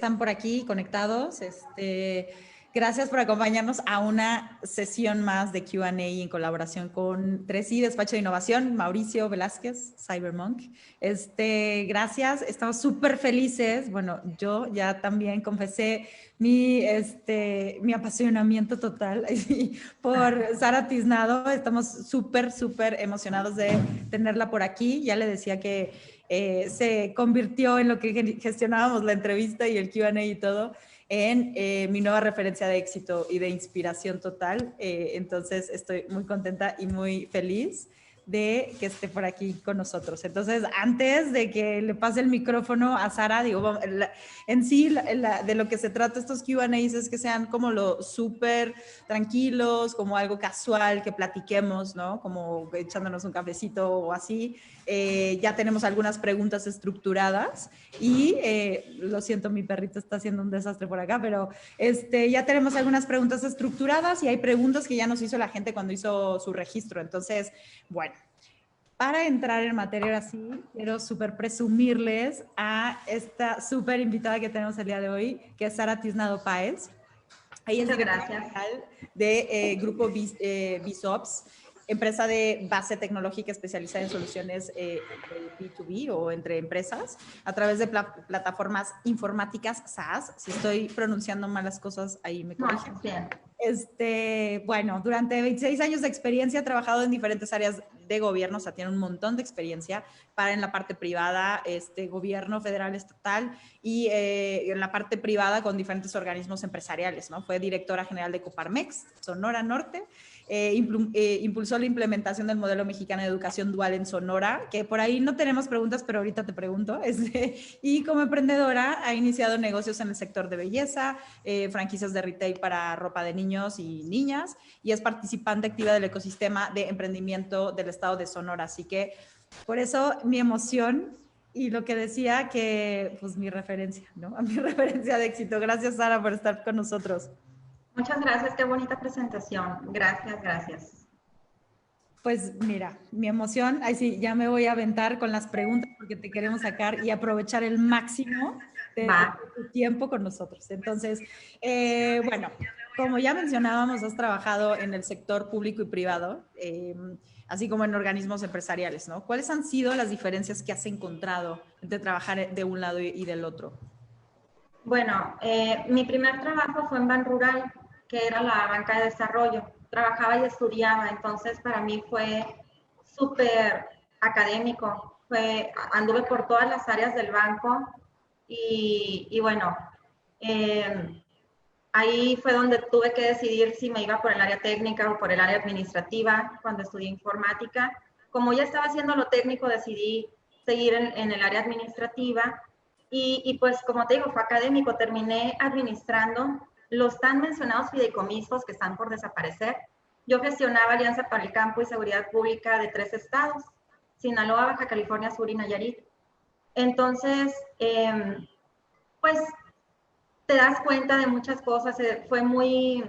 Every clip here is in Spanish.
Están por aquí conectados. Gracias por acompañarnos a una sesión más de Q&A en colaboración con 3i Despacho de Innovación, Mauricio Velázquez, Cybermonk. Gracias, estamos súper felices. Bueno, yo ya también confesé mi apasionamiento total por Sara Tiznado. Estamos súper emocionados de tenerla por aquí. Ya le decía que se convirtió en lo que gestionábamos la entrevista y el Q&A y todo, en mi nueva referencia de éxito y de inspiración total. Entonces estoy muy contenta y muy feliz de que esté por aquí con nosotros. Entonces, antes de que le pase el micrófono a Sara, digo, en sí, de lo que se trata estos Q&As es que sean como lo súper tranquilos, como algo casual, que platiquemos, ¿no? Como echándonos un cafecito o así. Ya tenemos algunas preguntas estructuradas y lo siento, mi perrito está haciendo un desastre por acá, pero ya tenemos algunas preguntas estructuradas y hay preguntas que ya nos hizo la gente cuando hizo su registro. Entonces, bueno, para entrar en materia así, quiero súper presumirles a esta súper invitada que tenemos el día de hoy, que es Sara Tiznado Páez. Ella es directora general de Grupo Bisops, empresa de base tecnológica especializada en soluciones B2B o entre empresas a través de plataformas informáticas SaaS. Si estoy pronunciando mal las cosas, ahí me corrigen. No, bien. Bueno, durante 26 años de experiencia ha trabajado en diferentes áreas de gobierno, o sea, tiene un montón de experiencia para en la parte privada, gobierno federal, estatal y en la parte privada con diferentes organismos empresariales, ¿no? Fue directora general de Coparmex, Sonora Norte, impulsó la implementación del modelo mexicano de educación dual en Sonora, que por ahí no tenemos preguntas, pero ahorita te pregunto, y como emprendedora ha iniciado negocios en el sector de belleza, franquicias de retail para ropa de niños y niñas, y es participante activa del ecosistema de emprendimiento del estado de Sonora. Así que por eso mi emoción y lo que decía que, pues mi referencia, ¿no? A mi referencia de éxito. Gracias, Sara, por estar con nosotros. Muchas gracias, qué bonita presentación. Gracias. Pues mira, mi emoción, ahí sí, ya me voy a aventar con las preguntas porque te queremos sacar y aprovechar el máximo de tu tiempo con nosotros. Entonces, bueno, como ya mencionábamos, has trabajado en el sector público y privado, así como en organismos empresariales, ¿no? ¿Cuáles han sido las diferencias que has encontrado entre trabajar de un lado y del otro? Bueno, mi primer trabajo fue en Banrural, que era la banca de desarrollo. Trabajaba y estudiaba, entonces para mí fue súper académico. Anduve por todas las áreas del banco y bueno, ahí fue donde tuve que decidir si me iba por el área técnica o por el área administrativa cuando estudié informática. Como ya estaba haciendo lo técnico, decidí seguir en el área administrativa y pues como te digo, fue académico. Terminé administrando los tan mencionados fideicomisos que están por desaparecer. Yo gestionaba Alianza para el Campo y Seguridad Pública de 3 estados, Sinaloa, Baja California Sur y Nayarit. Entonces, pues te das cuenta de muchas cosas. Fue muy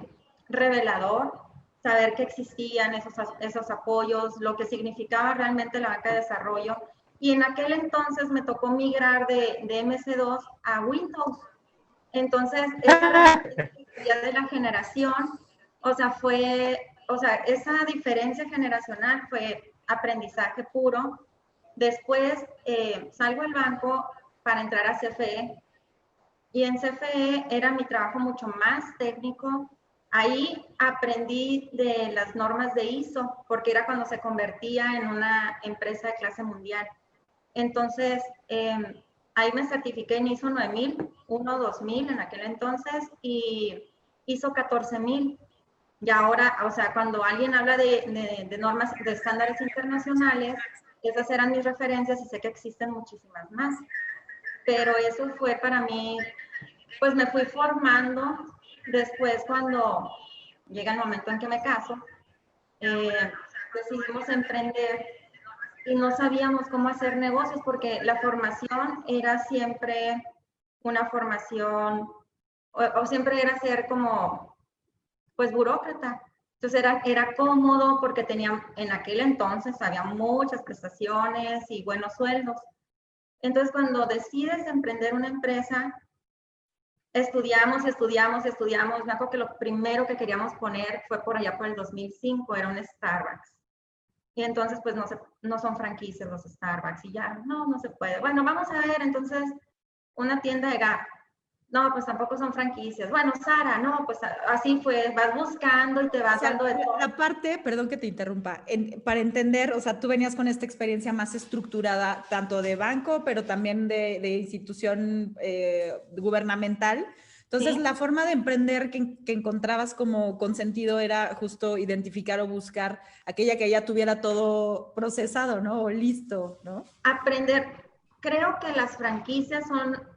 revelador saber que existían esos apoyos, lo que significaba realmente la banca de desarrollo. Y en aquel entonces me tocó migrar de MS2 a Windows. Entonces, esa de la generación, esa diferencia generacional fue aprendizaje puro. Después salgo al banco para entrar a CFE. Y en CFE era mi trabajo mucho más técnico. Ahí aprendí de las normas de ISO, porque era cuando se convertía en una empresa de clase mundial. Entonces, ahí me certifiqué en ISO 9000, 2000 en aquel entonces, y ISO 14000. Y ahora, o sea, cuando alguien habla de normas, de estándares internacionales, esas eran mis referencias y sé que existen muchísimas más. Pero eso fue para mí, pues me fui formando. Después, cuando llega el momento en que me caso, decidimos emprender y no sabíamos cómo hacer negocios porque la formación era siempre una formación o siempre era ser como, pues, burócrata. Entonces era cómodo porque en aquel entonces había muchas prestaciones y buenos sueldos. Entonces, cuando decides emprender una empresa, estudiamos, estudiamos, estudiamos. Me acuerdo que lo primero que queríamos poner fue por allá por el 2005, era un Starbucks. Y entonces, pues no son franquicias los Starbucks y ya, no se puede. Bueno, vamos a ver, entonces, una tienda de Gap. No, pues tampoco son franquicias. Bueno, Sara, no, pues así fue, vas buscando y te vas dando de todo. La parte, perdón que te interrumpa, para entender, o sea, tú venías con esta experiencia más estructurada, tanto de banco, pero también de institución gubernamental. Entonces, ¿Sí? la forma de emprender que encontrabas como con sentido era justo identificar o buscar aquella que ya tuviera todo procesado, ¿no? O listo, ¿no? Aprender. Creo que las franquicias son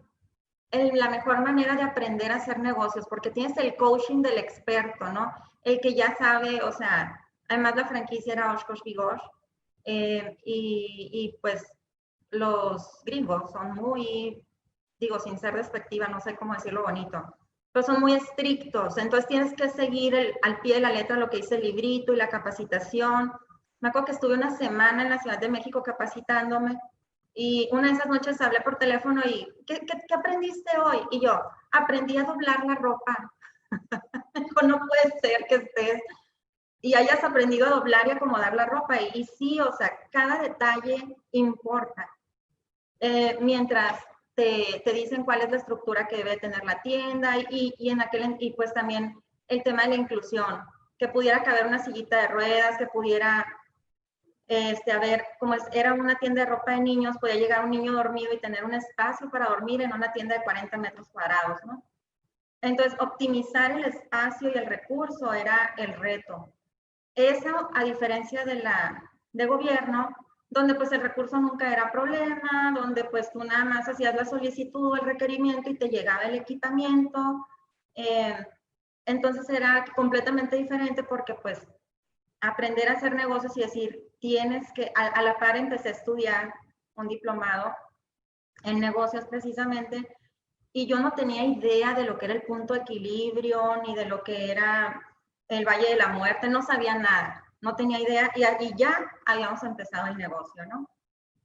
la mejor manera de aprender a hacer negocios, porque tienes el coaching del experto, ¿no? El que ya sabe, o sea, además la franquicia era Oshkosh B'Gosh, y pues los gringos son muy, digo, sin ser despectiva, no sé cómo decirlo bonito, pero son muy estrictos, entonces tienes que seguir al pie de la letra lo que dice el librito y la capacitación. Me acuerdo que estuve una semana en la Ciudad de México capacitándome y una de esas noches hablé por teléfono y, ¿qué aprendiste hoy? Y yo, aprendí a doblar la ropa. No puede ser que estés y hayas aprendido a doblar y acomodar la ropa. Y sí, o sea, cada detalle importa. Mientras te dicen cuál es la estructura que debe tener la tienda y pues también el tema de la inclusión, que pudiera caber una sillita de ruedas, que pudiera a ver, como era una tienda de ropa de niños, podía llegar un niño dormido y tener un espacio para dormir en una tienda de 40 metros cuadrados, ¿no? Entonces, optimizar el espacio y el recurso era el reto. Eso, a diferencia de gobierno, donde pues el recurso nunca era problema, donde pues tú nada más hacías la solicitud, el requerimiento y te llegaba el equipamiento. Entonces era completamente diferente porque pues aprender a hacer negocios y decir, tienes que, a la par empecé a estudiar un diplomado en negocios precisamente, y yo no tenía idea de lo que era el punto de equilibrio, ni de lo que era el Valle de la Muerte, no sabía nada, no tenía idea, y ya habíamos empezado el negocio, ¿no?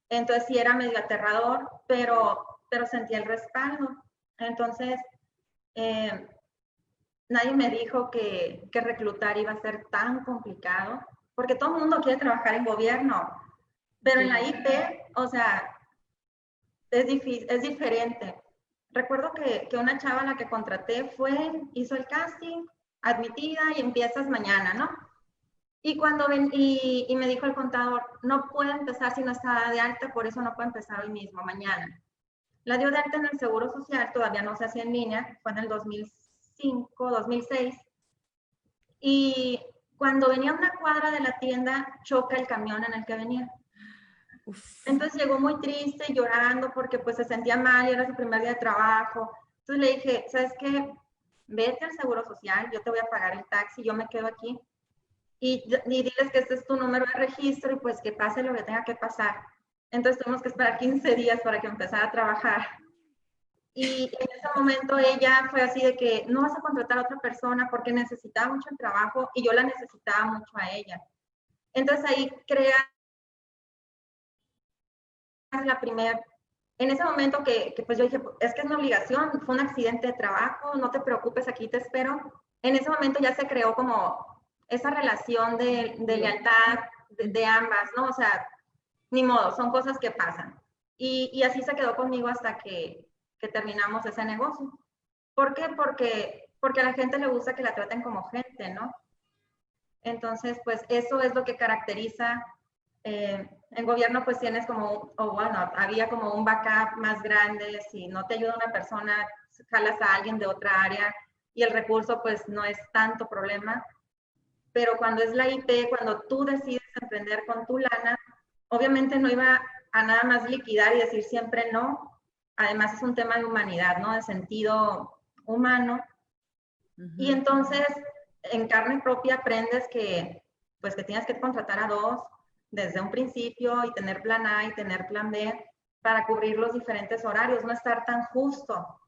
Entonces sí era medio aterrador, pero sentía el respaldo. Entonces, nadie me dijo que reclutar iba a ser tan complicado, porque todo el mundo quiere trabajar en gobierno, pero en la IP, o sea, es difícil, es diferente. Recuerdo que una chava a la que contraté hizo el casting, admitida y empiezas mañana, ¿no? Y cuando y me dijo el contador, no puede empezar si no está de alta, por eso no puede empezar hoy mismo, mañana. La dio de alta en el Seguro Social, todavía no se hacía en línea, fue en el 2005, 2006. Y cuando venía a una cuadra de la tienda, choca el camión en el que venía. Uf. Entonces llegó muy triste, llorando, porque pues se sentía mal y era su primer día de trabajo. Entonces le dije, ¿sabes qué? Vete al Seguro Social, yo te voy a pagar el taxi, yo me quedo aquí. Y diles que este es tu número de registro y pues que pase lo que tenga que pasar. Entonces tuvimos que esperar 15 días para que empezara a trabajar. Y en ese momento ella fue así de que no vas a contratar a otra persona porque necesitaba mucho el trabajo y yo la necesitaba mucho a ella. Entonces ahí crea la primera, en ese momento que pues yo dije, es que es mi obligación, fue un accidente de trabajo, no te preocupes, aquí te espero. En ese momento ya se creó como esa relación de lealtad de ambas, ¿no? O sea, ni modo, son cosas que pasan. Y así se quedó conmigo hasta que terminamos ese negocio. ¿Por qué? Porque a la gente le gusta que la traten como gente, ¿no? Entonces, pues eso es lo que caracteriza. En gobierno pues tienes como, o bueno, había como un backup más grande, si no te ayuda una persona, jalas a alguien de otra área y el recurso pues no es tanto problema. Pero cuando es la IP, cuando tú decides emprender con tu lana, obviamente no iba a nada más liquidar y decir siempre no. Además es un tema de humanidad, ¿no? De sentido humano. Y entonces en carne propia aprendes que pues que tienes que contratar a dos desde un principio y tener plan A y tener plan B para cubrir los diferentes horarios, no estar tan justo.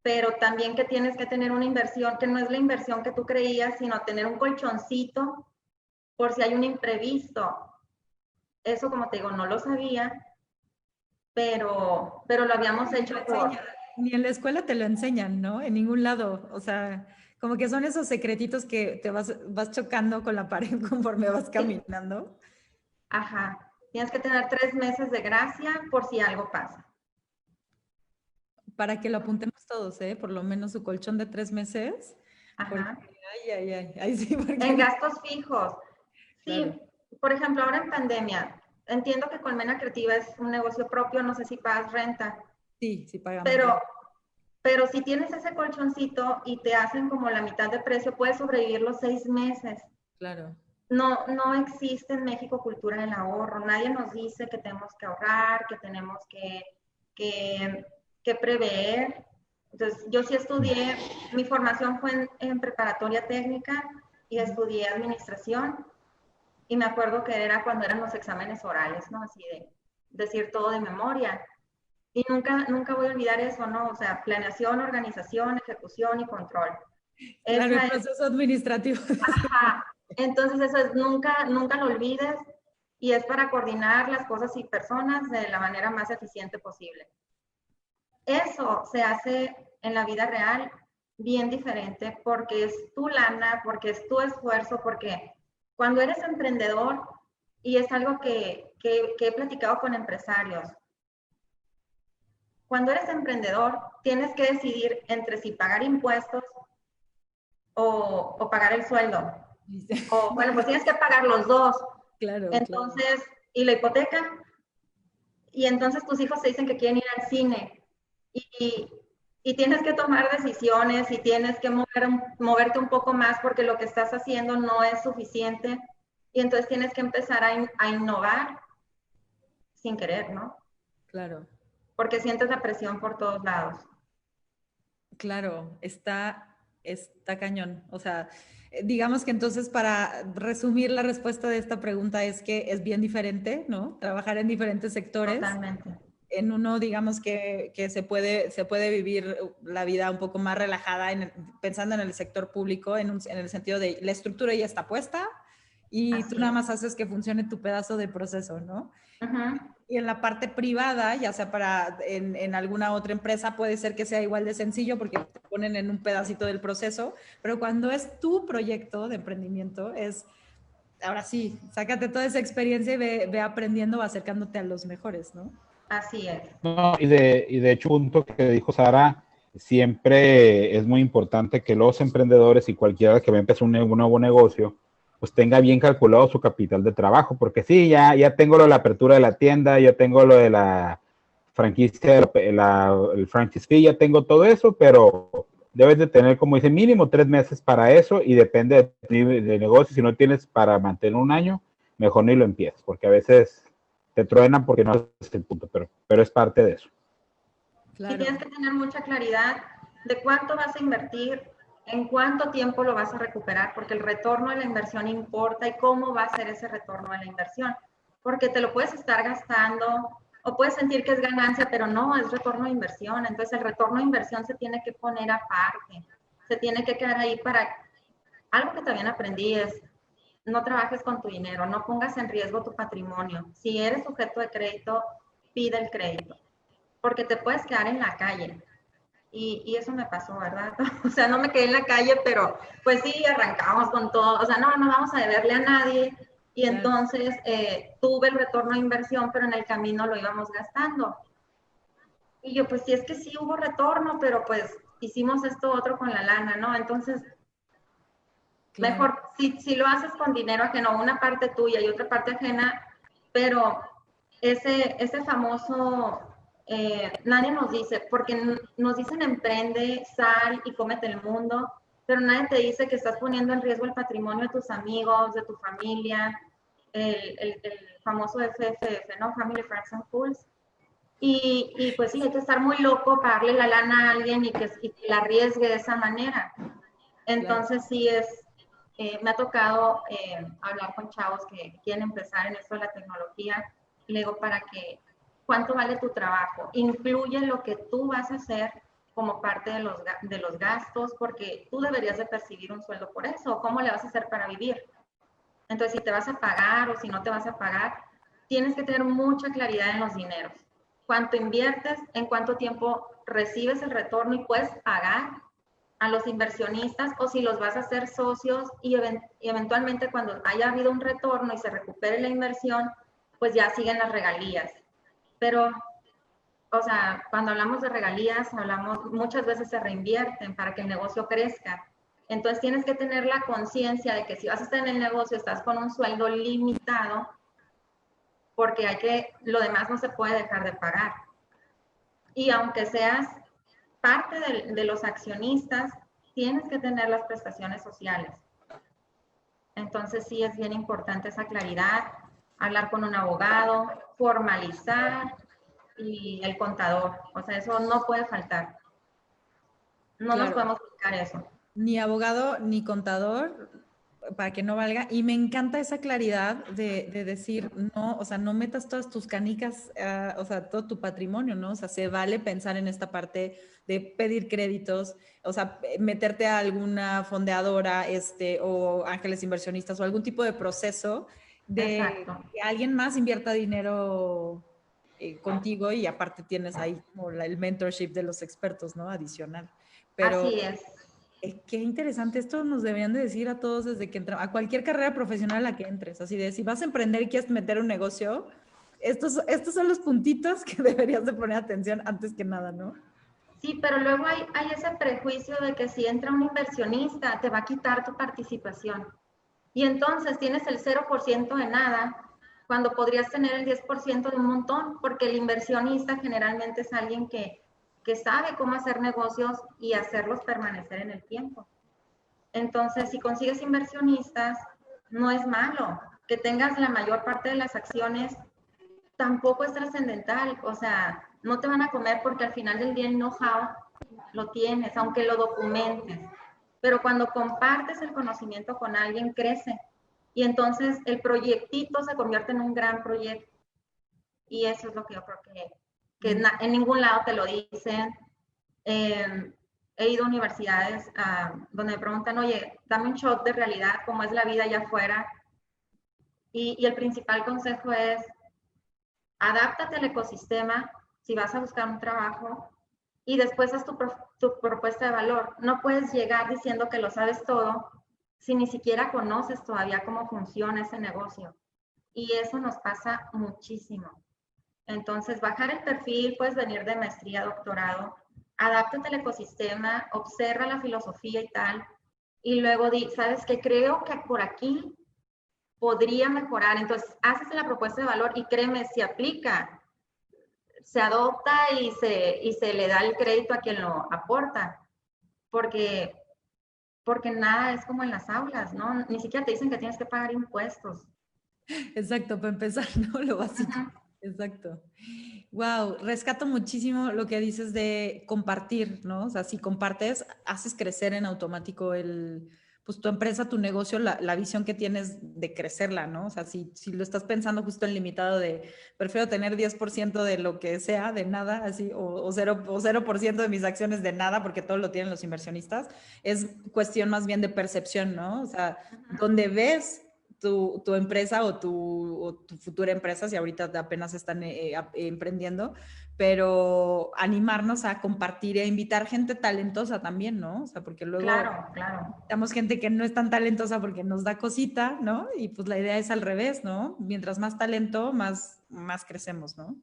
Pero también que tienes que tener una inversión, que no es la inversión que tú creías, sino tener un colchoncito por si hay un imprevisto. Eso, como te digo, no lo sabía, pero lo habíamos hecho Ni en la escuela te lo enseñan, ¿no? En ningún lado. O sea, como que son esos secretitos que te vas chocando con la pared conforme vas Sí. caminando. Ajá. Tienes que tener 3 meses de gracia por si algo pasa. Para que lo apuntemos todos, ¿eh? Por lo menos su colchón de 3 meses. Porque, Ajá. ay, sí, En porque, gastos fijos. claro, Sí, por ejemplo, ahora en pandemia, entiendo que Colmena Creativa es un negocio propio, no sé si pagas renta, sí pagamos pero, renta, pero si tienes ese colchoncito y te hacen como la mitad de precio, puedes sobrevivir los 6 meses. claro. No, no existe en México cultura del ahorro. Nadie nos dice que tenemos que ahorrar, que tenemos que, que prever. Entonces, yo sí estudié, mi formación fue en preparatoria técnica y estudié administración. Y me acuerdo que era cuando eran los exámenes orales, ¿no? Así de decir todo de memoria. Y nunca voy a olvidar eso, ¿no? O sea, planeación, organización, ejecución y control. Claro, el Esa es, proceso administrativo. ajá. Entonces, eso es, nunca lo olvides y es para coordinar las cosas y personas de la manera más eficiente posible. Eso se hace en la vida real bien diferente porque es tu lana, porque es tu esfuerzo, porque cuando eres emprendedor, y es algo que he platicado con empresarios, cuando eres emprendedor tienes que decidir entre si pagar impuestos o pagar el sueldo. O bueno, pues tienes que pagar los dos. Claro, claro. Entonces, y la hipoteca, y entonces tus hijos te dicen que quieren ir al cine y, y tienes que tomar decisiones y tienes que moverte un poco más porque lo que estás haciendo no es suficiente y entonces tienes que empezar a innovar sin querer, ¿no? Claro. Porque sientes la presión por todos lados. Claro, está cañón. O sea, digamos que entonces para resumir la respuesta de esta pregunta es que es bien diferente, ¿no? Trabajar en diferentes sectores. Totalmente. En uno, digamos que se puede vivir la vida un poco más relajada pensando en el sector público, en el sentido de la estructura ya está puesta y tú Así nada es. más haces que funcione tu pedazo de proceso, ¿no? Uh-huh. Y en la parte privada, ya sea en alguna otra empresa, puede ser que sea igual de sencillo porque te ponen en un pedacito del proceso, pero cuando es tu proyecto de emprendimiento, ahora sí, sácate toda esa experiencia y ve aprendiendo, acercándote a los mejores, ¿no? Así es. No, y de hecho, un punto que dijo Sara, siempre es muy importante que los emprendedores y cualquiera que va a empezar un nuevo negocio, pues tenga bien calculado su capital de trabajo, porque sí, ya tengo lo de la apertura de la tienda, ya tengo lo de la franquicia, el franchise fee, ya tengo todo eso, pero debes de tener, como dice, mínimo 3 meses para eso y depende de negocio. Si no tienes para mantener un año, mejor ni lo empieces, porque a veces te truenan porque no es el punto, pero es parte de eso. Y tienes Claro, que tener mucha claridad de cuánto vas a invertir, en cuánto tiempo lo vas a recuperar, porque el retorno de la inversión importa y cómo va a ser ese retorno de la inversión, porque te lo puedes estar gastando o puedes sentir que es ganancia, pero no, es retorno de inversión. Entonces el retorno de inversión se tiene que poner aparte, se tiene que quedar ahí para algo que también aprendí es no trabajes con tu dinero, no pongas en riesgo tu patrimonio. Si eres sujeto de crédito, pide el crédito, porque te puedes quedar en la calle. Y eso me pasó, ¿verdad? O sea, no me quedé en la calle, pero pues sí, arrancamos con todo. O sea, no vamos a deberle a nadie. Y claro. entonces tuve el retorno de inversión, pero en el camino lo íbamos gastando. Y yo, pues sí, es que sí hubo retorno, pero pues hicimos esto otro con la lana, ¿no? Entonces, Claro, mejor, si lo haces con dinero ajeno, una parte tuya y otra parte ajena, pero ese famoso, nadie nos dice, porque nos dicen emprende, sal y cómete el mundo, pero nadie te dice que estás poniendo en riesgo el patrimonio de tus amigos, de tu familia, el famoso FFF, ¿no? Family, Friends and Fools. Y pues sí, hay que estar muy loco para darle la lana a alguien y que la arriesgue de esa manera. claro. Entonces sí me ha tocado hablar con chavos que quieren empezar en esto de la tecnología. Y le digo, ¿cuánto vale tu trabajo? Incluye lo que tú vas a hacer como parte de los gastos, porque tú deberías de percibir un sueldo por eso. ¿Cómo le vas a hacer para vivir? Entonces, si te vas a pagar o si no te vas a pagar, tienes que tener mucha claridad en los dineros. cuánto inviertes, en cuánto tiempo recibes el retorno y puedes pagar a los inversionistas, o si los vas a hacer socios y eventualmente cuando haya habido un retorno y se recupere la inversión, pues ya siguen las regalías. Pero, o sea, cuando hablamos de regalías, muchas veces se reinvierten para que el negocio crezca. Entonces tienes que tener la conciencia de que si vas a estar en el negocio, estás con un sueldo limitado, porque lo demás no se puede dejar de pagar. Y aunque seas parte de los accionistas, tienes que tener las prestaciones sociales. Entonces sí es bien importante esa claridad, hablar con un abogado, formalizar, y el contador. O sea, eso no puede faltar. No nos podemos buscar eso. Ni abogado ni contador, para que no valga. Y me encanta esa claridad de decir, no, o sea, no metas todas tus canicas, o sea, todo tu patrimonio, ¿no? O sea, se vale pensar en esta parte de pedir créditos, o sea, meterte a alguna fondeadora, o ángeles inversionistas o algún tipo de proceso de que alguien más invierta dinero contigo, y aparte tienes ahí como el mentorship de los expertos, ¿no? Adicional. Pero así es. Qué interesante, esto nos deberían de decir a todos desde que entramos, a cualquier carrera profesional a la que entres, así de si vas a emprender y quieres meter un negocio, estos son los puntitos que deberías de poner atención antes que nada, ¿no? Sí, pero luego hay ese prejuicio de que si entra un inversionista te va a quitar tu participación. Y entonces tienes el 0% de nada, cuando podrías tener el 10% de un montón, porque el inversionista generalmente es alguien que sabe cómo hacer negocios y hacerlos permanecer en el tiempo. Entonces, si consigues inversionistas, no es malo. Que tengas la mayor parte de las acciones tampoco es trascendental. O sea, no te van a comer porque al final del día el know-how lo tienes, aunque lo documentes. Pero cuando compartes el conocimiento con alguien, crece. Y entonces el proyectito se convierte en un gran proyecto. Y eso es lo que yo creo que en ningún lado te lo dicen. He ido a universidades donde me preguntan, oye, dame un shot de realidad, cómo es la vida allá afuera. Y el principal consejo es, adáptate al ecosistema si vas a buscar un trabajo y después haz tu propuesta de valor. No puedes llegar diciendo que lo sabes todo si ni siquiera conoces todavía cómo funciona ese negocio. Y eso nos pasa muchísimo. Entonces, bajar el perfil, puedes venir de maestría, doctorado, adáptate al ecosistema, observa la filosofía y tal, y luego ¿sabes qué? Creo que por aquí podría mejorar. Entonces, haces la propuesta de valor y créeme, si aplica, se adopta y se le da el crédito a quien lo aporta, porque nada es como en las aulas, ¿no? Ni siquiera te dicen que tienes que pagar impuestos. Exacto, para empezar, ¿no? Lo básico. Exacto. Wow, rescato muchísimo lo que dices de compartir, ¿no? O sea, si compartes, haces crecer en automático pues tu empresa, tu negocio, la visión que tienes de crecerla, ¿no? O sea, si lo estás pensando justo en limitado de prefiero tener 10% de lo que sea, de nada, así, o 0% de mis acciones de nada, porque todo lo tienen los inversionistas, es cuestión más bien de percepción, ¿no? O sea, donde ves tu empresa o tu futura empresa, si ahorita apenas están emprendiendo, pero animarnos a compartir e invitar gente talentosa también, ¿no? O sea, porque luego necesitamos gente que no es tan talentosa porque nos da cosita, ¿no? Y pues la idea es al revés, ¿no? Mientras más talento, más crecemos, ¿no?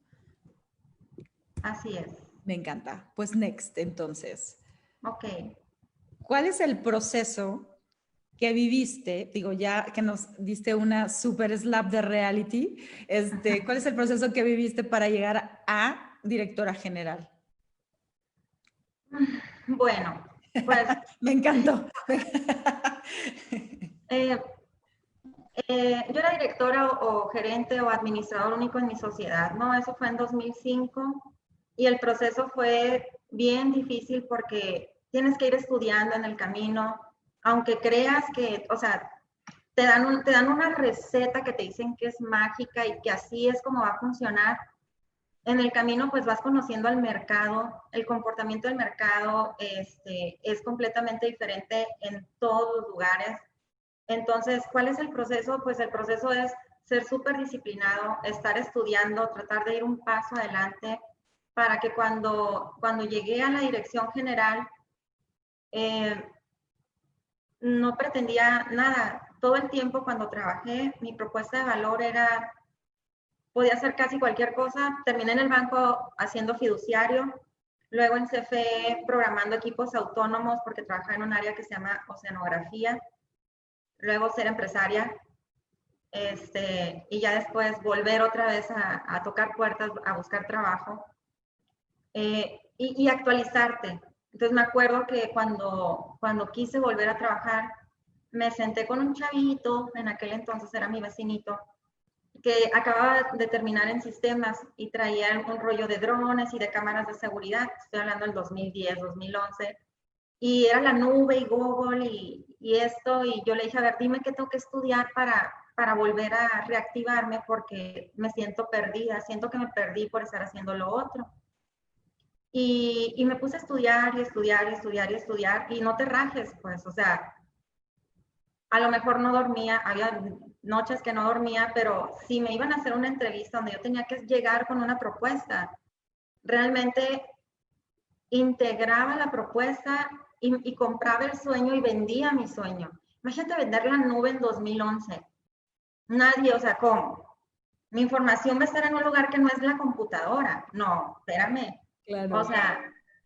Así es. Me encanta. Pues next, entonces. Ok. ¿Cuál es el proceso que viviste, digo, ya que nos diste una super slap de reality, ¿cuál es el proceso que viviste para llegar a directora general? Bueno, pues... Me encantó. Yo era directora o gerente o administrador único en mi sociedad, ¿no? Eso fue en 2005 y el proceso fue bien difícil porque tienes que ir estudiando en el camino, aunque creas que, o sea, te dan una receta que te dicen que es mágica y que así es como va a funcionar. En el camino pues vas conociendo al mercado, el comportamiento del mercado es completamente diferente en todos los lugares. Entonces, ¿cuál es el proceso? Pues el proceso es ser súper disciplinado, estar estudiando, tratar de ir un paso adelante, para que cuando llegué a la dirección general, no pretendía nada. Todo el tiempo cuando trabajé, mi propuesta de valor era, podía hacer casi cualquier cosa. Terminé en el banco haciendo fiduciario, luego en CFE programando equipos autónomos porque trabajaba en un área que se llama oceanografía, luego ser empresaria, y ya después volver otra vez a tocar puertas, a buscar trabajo, y actualizarte. Entonces me acuerdo que cuando quise volver a trabajar, me senté con un chavito, en aquel entonces era mi vecinito, que acababa de terminar en sistemas y traía un rollo de drones y de cámaras de seguridad. Estoy hablando del 2010, 2011. Y era la nube y Google y esto. Y yo le dije, a ver, dime qué tengo que estudiar para volver a reactivarme porque me siento perdida. Siento que me perdí por estar haciendo lo otro. Y me puse a estudiar y estudiar y estudiar y estudiar. Y no te rajes, pues, o sea, a lo mejor no dormía, había noches que no dormía, pero si me iban a hacer una entrevista donde yo tenía que llegar con una propuesta, realmente integraba la propuesta y compraba el sueño y vendía mi sueño. Imagínate vender la nube en 2011. Nadie, o sea, ¿cómo? Mi información va a estar en un lugar que no es la computadora. No, espérame. Claro. O sea,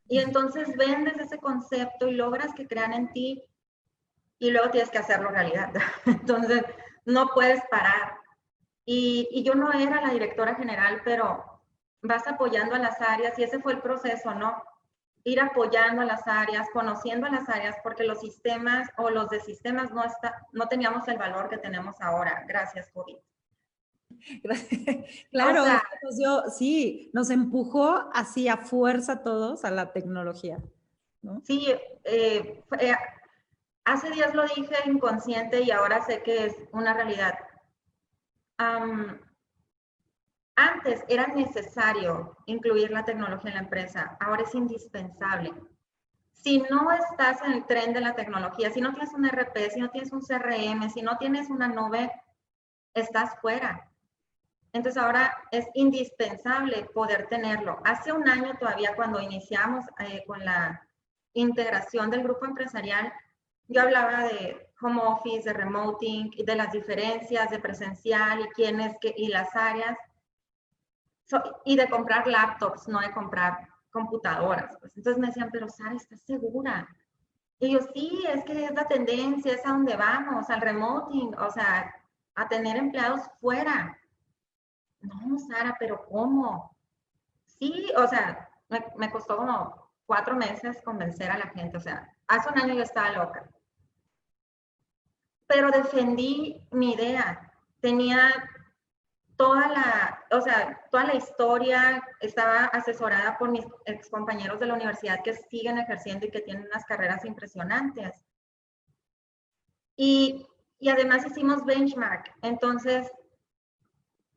y entonces vendes ese concepto y logras que crean en ti y luego tienes que hacerlo realidad. Entonces, no puedes parar. Y yo no era la directora general, pero vas apoyando a las áreas y ese fue el proceso, ¿no? Ir apoyando a las áreas, conociendo a las áreas, porque los sistemas o los de sistemas no teníamos el valor que tenemos ahora. Gracias, COVID. Claro, o sea, sí, nos empujó así a fuerza todos a la tecnología, ¿no? Sí, hace días lo dije inconsciente y ahora sé que es una realidad. Antes era necesario incluir la tecnología en la empresa, ahora es indispensable. Si no estás en el tren de la tecnología, si no tienes un RP, si no tienes un CRM, si no tienes una nube, estás fuera. Entonces ahora es indispensable poder tenerlo. Hace un año todavía cuando iniciamos con la integración del grupo empresarial, yo hablaba de home office, de remoting, de las diferencias de presencial y quiénes y las áreas. Y de comprar laptops, no de comprar computadoras. Pues. Entonces me decían, pero Sara, ¿estás segura? Y yo, sí, es que es la tendencia, es a donde vamos, al remoting, o sea, a tener empleados fuera. No, Sara, pero ¿cómo? Sí, o sea, me costó como 4 meses convencer a la gente, o sea, hace un año yo estaba loca. Pero defendí mi idea. Tenía toda la historia, estaba asesorada por mis ex compañeros de la universidad que siguen ejerciendo y que tienen unas carreras impresionantes. Y además hicimos benchmark. Entonces,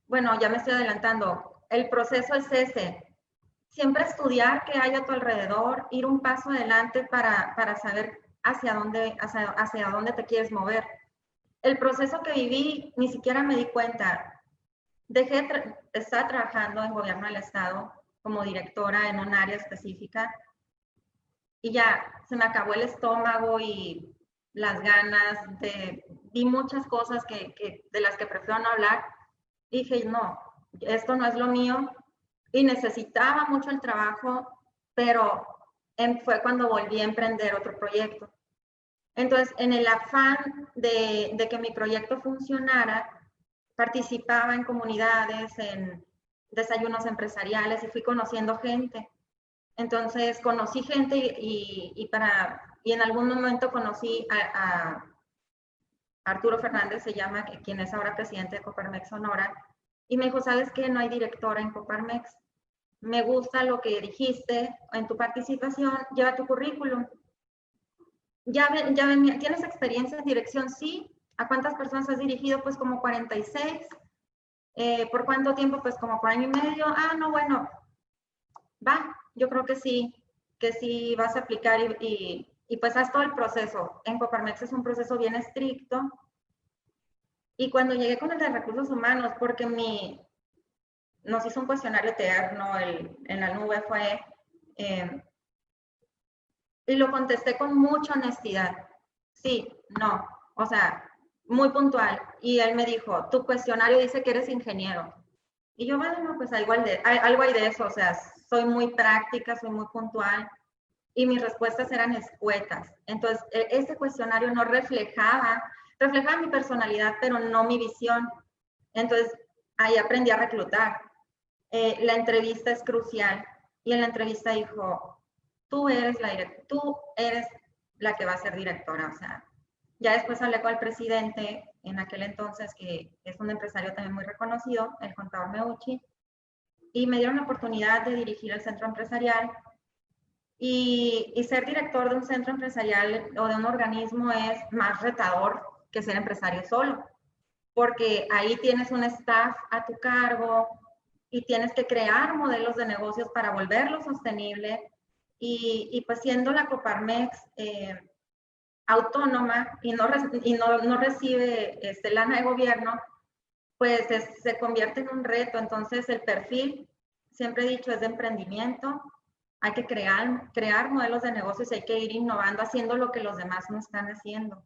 bueno, ya me estoy adelantando. El proceso es ese. Siempre estudiar qué hay a tu alrededor, ir un paso adelante para saber hacia dónde te quieres mover. El proceso que viví, ni siquiera me di cuenta. Estaba trabajando en gobierno del estado como directora en un área específica y ya se me acabó el estómago y las ganas vi muchas cosas de las que prefiero no hablar. Dije, no, esto no es lo mío y necesitaba mucho el trabajo, pero fue cuando volví a emprender otro proyecto. Entonces, en el afán de que mi proyecto funcionara, participaba en comunidades, en desayunos empresariales y fui conociendo gente. Entonces conocí gente y en algún momento conocí a Arturo Fernández, se llama, quien es ahora presidente de Coparmex Sonora, y me dijo, ¿sabes qué? No hay directora en Coparmex. Me gusta lo que dijiste en tu participación, lleva tu currículum. ¿Tienes experiencia en dirección? Sí. ¿A cuántas personas has dirigido? Pues como 46. ¿Por cuánto tiempo? Pues como por año y medio. Ah, no, bueno, va, yo creo que sí vas a aplicar y pues haz todo el proceso. En Coparmex es un proceso bien estricto. Y cuando llegué con el de recursos humanos, porque nos hizo un cuestionario eterno, en la nube fue, y lo contesté con mucha honestidad. Sí, no, o sea, muy puntual. Y él me dijo, tu cuestionario dice que eres ingeniero. Y yo, bueno, pues algo hay de eso, o sea, soy muy práctica, soy muy puntual. Y mis respuestas eran escuetas. Entonces, ese cuestionario no reflejaba mi personalidad, pero no mi visión. Entonces, ahí aprendí a reclutar. La entrevista es crucial. Y en la entrevista dijo, tú eres la que va a ser directora. O sea, ya después hablé con el presidente, en aquel entonces, que es un empresario también muy reconocido, el contador Meucci, y me dieron la oportunidad de dirigir el centro empresarial. Y ser director de un centro empresarial o de un organismo es más retador que ser empresario solo, porque ahí tienes un staff a tu cargo y tienes que crear modelos de negocios para volverlo sostenible. Y pues siendo la Coparmex autónoma y no recibe lana de gobierno, pues se convierte en un reto. Entonces el perfil, siempre he dicho, es de emprendimiento. Hay que crear modelos de negocios, hay que ir innovando, haciendo lo que los demás no están haciendo.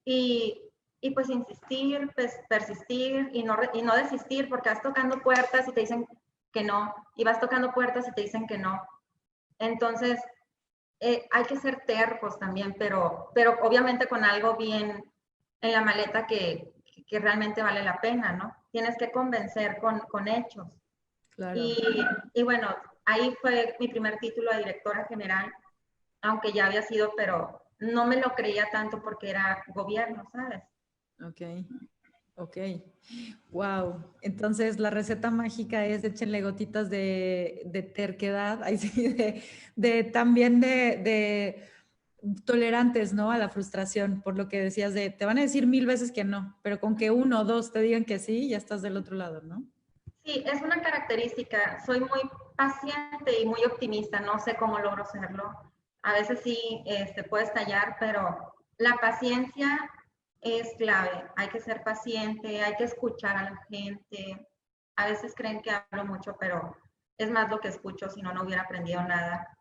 Y pues insistir, pues persistir y no desistir, porque vas tocando puertas y te dicen que no, y vas tocando puertas y te dicen que no. Entonces, hay que ser tercos también, pero obviamente con algo bien en la maleta que realmente vale la pena, ¿no? Tienes que convencer con hechos. Claro. Y bueno, ahí fue mi primer título de directora general, aunque ya había sido, pero no me lo creía tanto porque era gobierno, ¿sabes? Ok, ok. Wow. Entonces la receta mágica es échenle gotitas de terquedad, ahí sí, también de tolerantes, ¿no? A la frustración, por lo que decías te van a decir 1000 veces que no, pero con que 1 o 2 te digan que sí, ya estás del otro lado, ¿no? Sí, es una característica. Soy muy paciente y muy optimista. No sé cómo logro serlo. A veces sí puede estallar, pero la paciencia es clave. Hay que ser paciente, hay que escuchar a la gente. A veces creen que hablo mucho, pero es más lo que escucho, si no, no hubiera aprendido nada.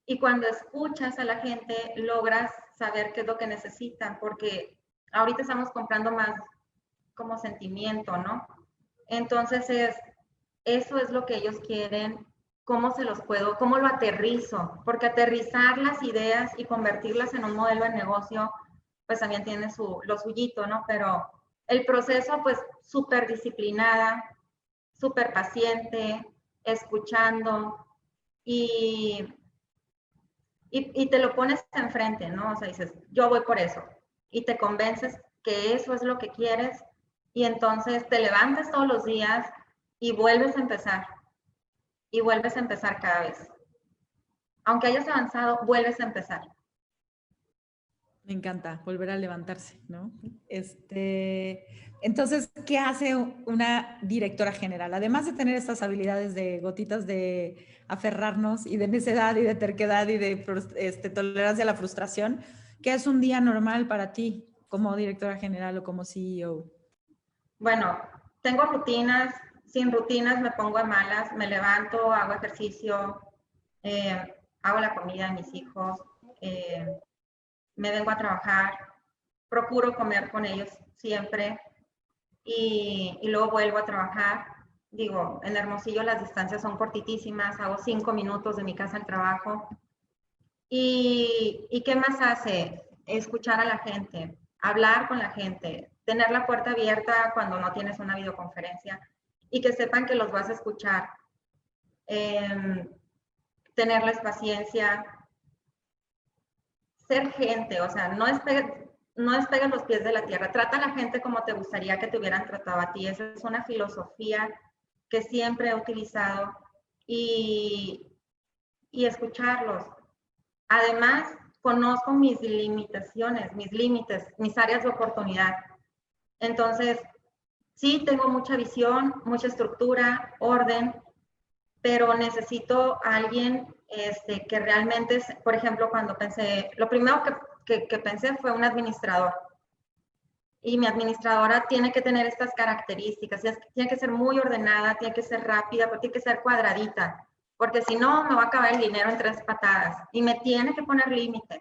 Y cuando escuchas a la gente, logras saber qué es lo que necesitan, porque ahorita estamos comprando más como sentimiento, ¿no? Entonces eso es lo que ellos quieren, cómo lo aterrizo, porque aterrizar las ideas y convertirlas en un modelo de negocio, pues también tiene lo suyito, ¿no? Pero el proceso, pues, súper disciplinada, súper paciente, escuchando y, y te lo pones enfrente, ¿no? O sea, dices, yo voy por eso. Y te convences que eso es lo que quieres y entonces te levantas todos los días y vuelves a empezar. Y vuelves a empezar cada vez. Aunque hayas avanzado, vuelves a empezar. Me encanta volver a levantarse, ¿no? Entonces, ¿qué hace una directora general? Además de tener estas habilidades de gotitas de aferrarnos y de necedad y de terquedad y de tolerancia a la frustración, ¿qué es un día normal para ti como directora general o como CEO? Bueno, tengo rutinas. Sin rutinas me pongo de malas. Me levanto, hago ejercicio, hago la comida de mis hijos, me vengo a trabajar, procuro comer con ellos siempre y luego vuelvo a trabajar. Digo, en Hermosillo las distancias son cortitísimas, hago 5 minutos de mi casa al trabajo. ¿Y qué más hace? Escuchar a la gente, hablar con la gente, tener la puerta abierta cuando no tienes una videoconferencia y que sepan que los vas a escuchar. Tenerles paciencia, ser gente, o sea, no despegues los pies de la tierra. Trata a la gente como te gustaría que te hubieran tratado a ti. Esa es una filosofía que siempre he utilizado y escucharlos. Además, conozco mis limitaciones, mis límites, mis áreas de oportunidad. Entonces, sí, tengo mucha visión, mucha estructura, orden, pero necesito a alguien que realmente, por ejemplo, cuando pensé, lo primero que pensé fue un administrador. y mi administradora tiene que tener estas características, tiene que ser muy ordenada, tiene que ser rápida, tiene que ser cuadradita, porque si no me va a acabar el dinero en 3 patadas y me tiene que poner límites.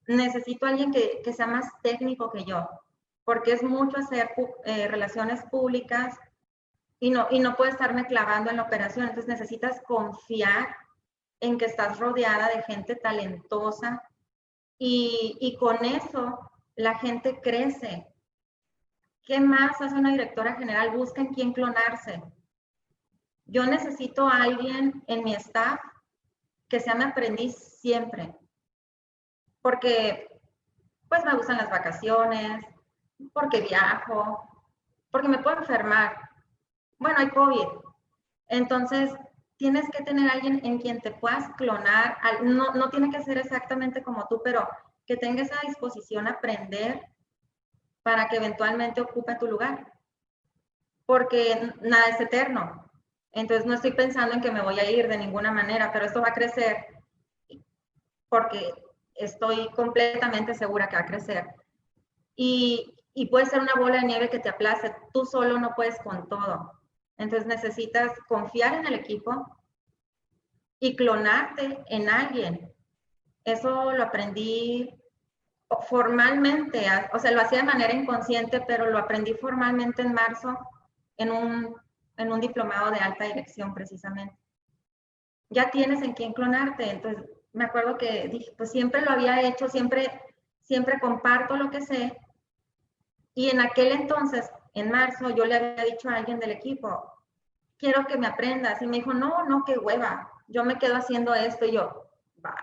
Necesito a alguien que sea más técnico que yo, porque es mucho hacer relaciones públicas y no puedo estarme clavando en la operación. Entonces necesitas confiar en que estás rodeada de gente talentosa y con eso la gente crece. ¿Qué más hace una directora general? Busca en quién clonarse. Yo necesito a alguien en mi staff que sea mi aprendiz siempre, porque pues me gustan las vacaciones, porque viajo, porque me puedo enfermar. Bueno, hay COVID. Entonces, tienes que tener a alguien en quien te puedas clonar. No tiene que ser exactamente como tú, pero que tenga esa disposición a aprender para que eventualmente ocupe tu lugar. Porque nada es eterno. Entonces, no estoy pensando en que me voy a ir de ninguna manera, pero esto va a crecer porque estoy completamente segura que va a crecer. Y puede ser una bola de nieve que te aplaste. Tú solo no puedes con todo. Entonces necesitas confiar en el equipo y clonarte en alguien. Eso lo aprendí formalmente, o sea, lo hacía de manera inconsciente, pero lo aprendí formalmente en marzo en un diplomado de alta dirección precisamente. Ya tienes en quién clonarte. Entonces me acuerdo que dije, pues siempre lo había hecho, siempre comparto lo que sé. Y en aquel entonces, en marzo, yo le había dicho a alguien del equipo, quiero que me aprendas. Y me dijo, no, qué hueva. Yo me quedo haciendo esto. Y yo, va,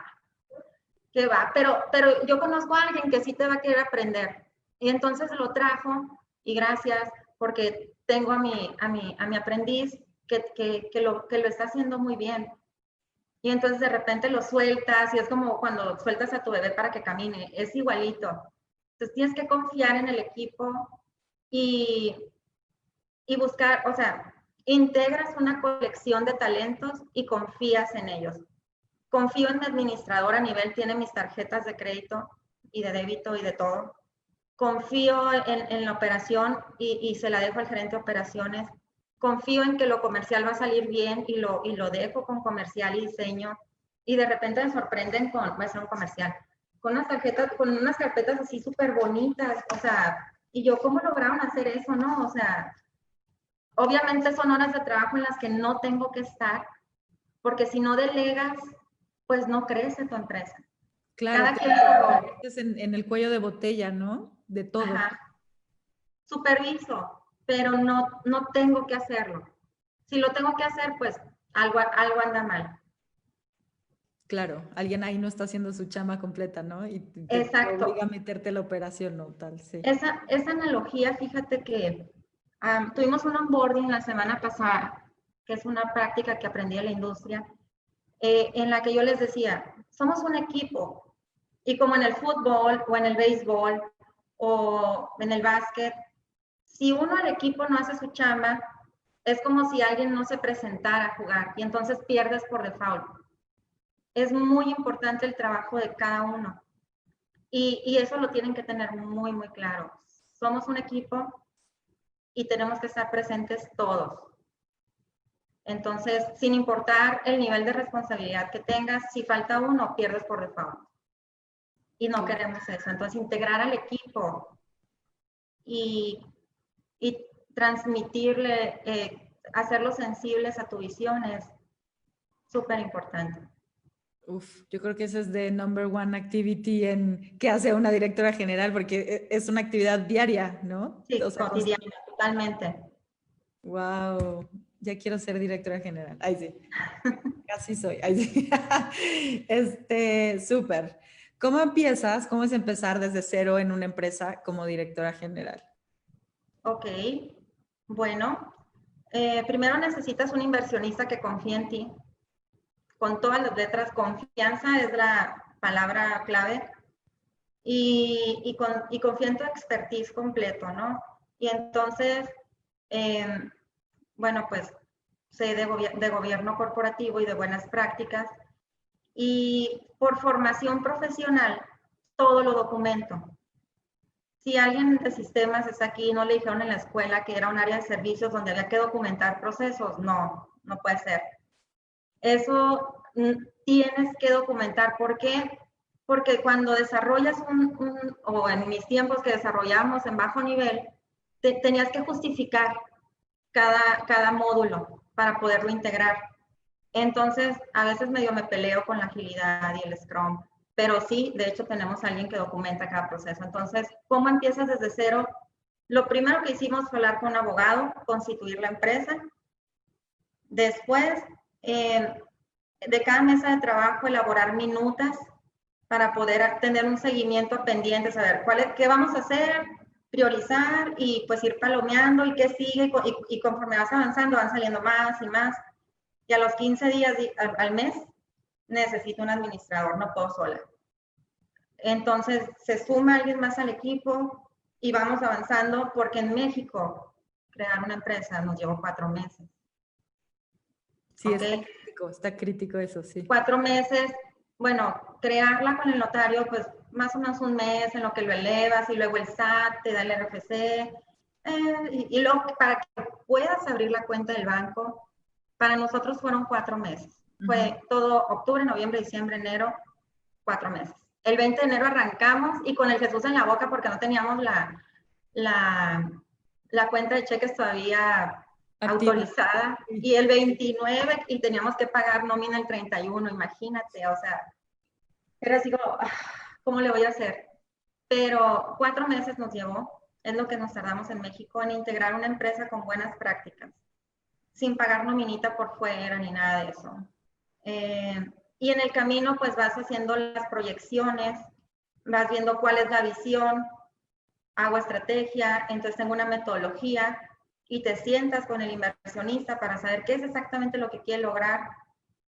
qué va. Pero yo conozco a alguien que sí te va a querer aprender. Y entonces lo trajo y gracias porque tengo a mi aprendiz que lo está haciendo muy bien. Y entonces de repente lo sueltas y es como cuando sueltas a tu bebé para que camine. Es igualito. Entonces tienes que confiar en el equipo y buscar, o sea, integras una colección de talentos y confías en ellos. Confío en mi administrador a nivel, tiene mis tarjetas de crédito y de débito y de todo. Confío en la operación y se la dejo al gerente de operaciones. Confío en que lo comercial va a salir bien y lo dejo con comercial y diseño. Y de repente me sorprenden con, va a ser un comercial, con unas tarjetas, con unas carpetas así súper bonitas. O sea, y yo, ¿cómo lograron hacer eso? No, o sea, obviamente son horas de trabajo en las que no tengo que estar, porque si no delegas, pues no crece tu empresa. Claro, Cada quien su rol. es en el cuello de botella, ¿no? De todo. Ajá. Superviso, pero no tengo que hacerlo. Si lo tengo que hacer, pues algo anda mal. Claro, alguien ahí no está haciendo su chamba completa, ¿no? Y te Exacto. obliga a meterte la operación, ¿no? Tal, sí. Esa analogía, fíjate que tuvimos un onboarding la semana pasada, que es una práctica que aprendí en la industria, en la que yo les decía, somos un equipo, y como en el fútbol o en el béisbol o en el básquet, si uno del equipo no hace su chamba, es como si alguien no se presentara a jugar y entonces pierdes por default. Es muy importante el trabajo de cada uno y eso lo tienen que tener muy, muy claro. Somos un equipo y tenemos que estar presentes todos. Entonces, sin importar el nivel de responsabilidad que tengas, si falta uno, pierdes por default. Y no queremos eso. Entonces, integrar al equipo y transmitirle, hacerlos sensibles a tu visión es súper importante. Uf, yo creo que ese es the number one activity que hace una directora general, porque es una actividad diaria, ¿no? Sí, o sea, cotidiana, totalmente. Wow, ya quiero ser directora general. Ay, sí. Casi soy. Ay, sí. Súper. ¿Cómo empiezas? ¿Cómo es empezar desde cero en una empresa como directora general? Ok, bueno, primero necesitas un inversionista que confíe en ti. Con todas las letras, confianza es la palabra clave. Y confía en tu expertise completo, ¿no? Y entonces, bueno, pues sé de gobierno corporativo y de buenas prácticas. Y por formación profesional, todo lo documento. si alguien de sistemas está aquí y no le dijeron en la escuela que era un área de servicios donde había que documentar procesos, no, no puede ser. Eso tienes que documentar. ¿Por qué? Porque cuando desarrollas o en mis tiempos que desarrollamos en bajo nivel, tenías que justificar cada módulo para poderlo integrar. Entonces, a veces medio me peleo con la agilidad y el Scrum, pero sí, de hecho, tenemos a alguien que documenta cada proceso. Entonces, ¿cómo empiezas desde cero? Lo primero que hicimos fue hablar con un abogado, constituir la empresa. Después, de cada mesa de trabajo, elaborar minutas para poder tener un seguimiento pendiente, saber qué vamos a hacer, priorizar y pues ir palomeando y qué sigue, y conforme vas avanzando van saliendo más y más. Y a los 15 días al mes necesito un administrador, no puedo sola. Entonces se suma alguien más al equipo y vamos avanzando, porque en México crear una empresa nos llevó 4 meses. Sí, ¿okay? Está crítico eso, sí. 4 meses, bueno, crearla con el notario, pues más o menos un mes en lo que lo elevas, y luego el SAT te da el RFC, y luego para que puedas abrir la cuenta del banco, para nosotros fueron 4 meses. Fue todo octubre, noviembre, diciembre, enero, 4 meses. El 20 de enero arrancamos y con el Jesús en la boca, porque no teníamos la cuenta de cheques todavía activa, autorizada, y el 29 y teníamos que pagar nómina el 31, imagínate, o sea, era así como, ¿cómo le voy a hacer? Pero 4 meses nos llevó, es lo que nos tardamos en México en integrar una empresa con buenas prácticas, sin pagar nominita por fuera ni nada de eso. Y en el camino pues vas haciendo las proyecciones, vas viendo cuál es la visión, hago estrategia, entonces tengo una metodología, y te sientas con el inversionista para saber qué es exactamente lo que quiere lograr,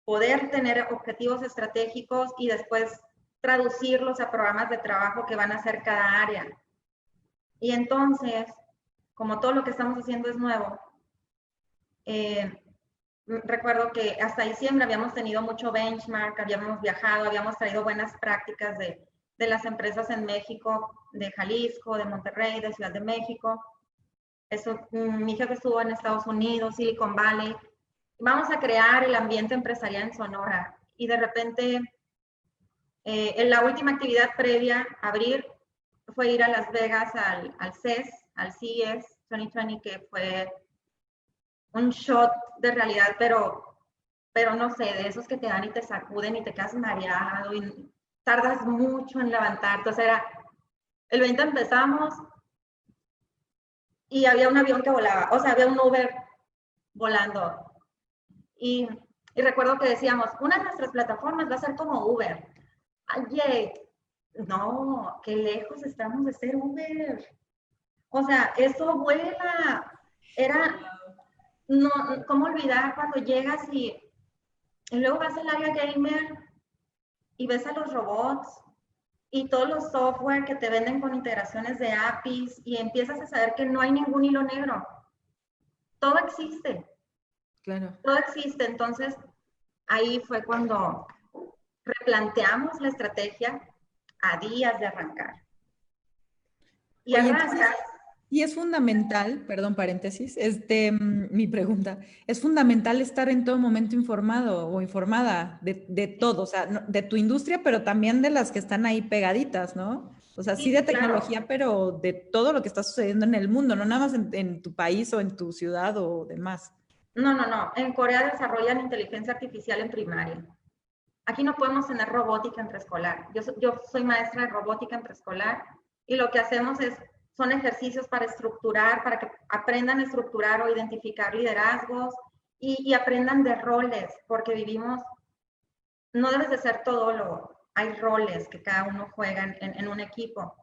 poder tener objetivos estratégicos y después traducirlos a programas de trabajo que van a hacer cada área. Y entonces, como todo lo que estamos haciendo es nuevo, recuerdo que hasta diciembre habíamos tenido mucho benchmark, habíamos viajado, habíamos traído buenas prácticas de las empresas en México, de Jalisco, de Monterrey, de Ciudad de México. Eso, mi jefe estuvo en Estados Unidos, Silicon Valley. Vamos a crear el ambiente empresarial en Sonora. Y de repente, en la última actividad previa a abrir, fue ir a Las Vegas al CES, al CES 2020, que fue un shot de realidad, pero no sé, de esos que te dan y te sacuden y te quedas mareado y tardas mucho en levantarte. O sea, era, el 20 empezamos y había un avión que volaba, o sea, había un Uber volando. Y recuerdo que decíamos, una de nuestras plataformas va a ser como Uber. Oye, no, qué lejos estamos de ser Uber. O sea, eso vuela. Era, no, ¿cómo olvidar cuando llegas y luego vas al área gamer y ves a los robots y todos los software que te venden con integraciones de APIs y empiezas a saber que no hay ningún hilo negro. Todo existe. Claro. Todo existe. Entonces, ahí fue cuando replanteamos la estrategia a días de arrancar. Y oye, arranca. Entonces, y es fundamental, perdón, paréntesis, mi pregunta, es fundamental estar en todo momento informado o informada de todo, o sea, de tu industria, pero también de las que están ahí pegaditas, ¿no? O sea, sí de tecnología, claro, pero de todo lo que está sucediendo en el mundo, no nada más en tu país o en tu ciudad o demás. No, no, no. En Corea desarrollan inteligencia artificial en primaria. Aquí no podemos tener robótica en preescolar. Yo soy maestra de robótica en preescolar y lo que hacemos son ejercicios para estructurar, para que aprendan a estructurar o identificar liderazgos y aprendan de roles, porque vivimos, no debes de ser todólogo, hay roles que cada uno juega en un equipo.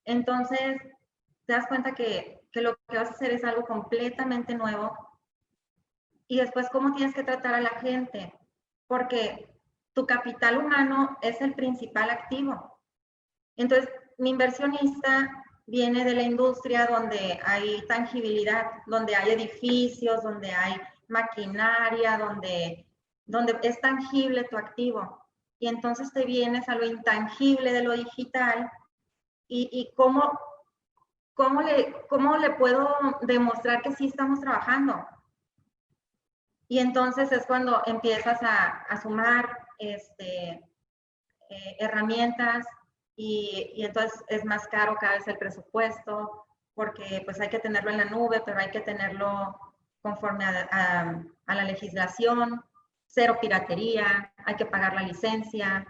Entonces, te das cuenta que lo que vas a hacer es algo completamente nuevo. Y después, ¿cómo tienes que tratar a la gente? Porque tu capital humano es el principal activo. Entonces, mi inversionista viene de la industria donde hay tangibilidad, donde hay edificios, donde hay maquinaria, donde es tangible tu activo. Y entonces te vienes a lo intangible de lo digital y cómo ¿cómo le puedo demostrar que sí estamos trabajando? Y entonces es cuando empiezas a sumar herramientas y entonces es más caro cada vez el presupuesto porque pues hay que tenerlo en la nube, pero hay que tenerlo conforme a la legislación, cero piratería, hay que pagar la licencia,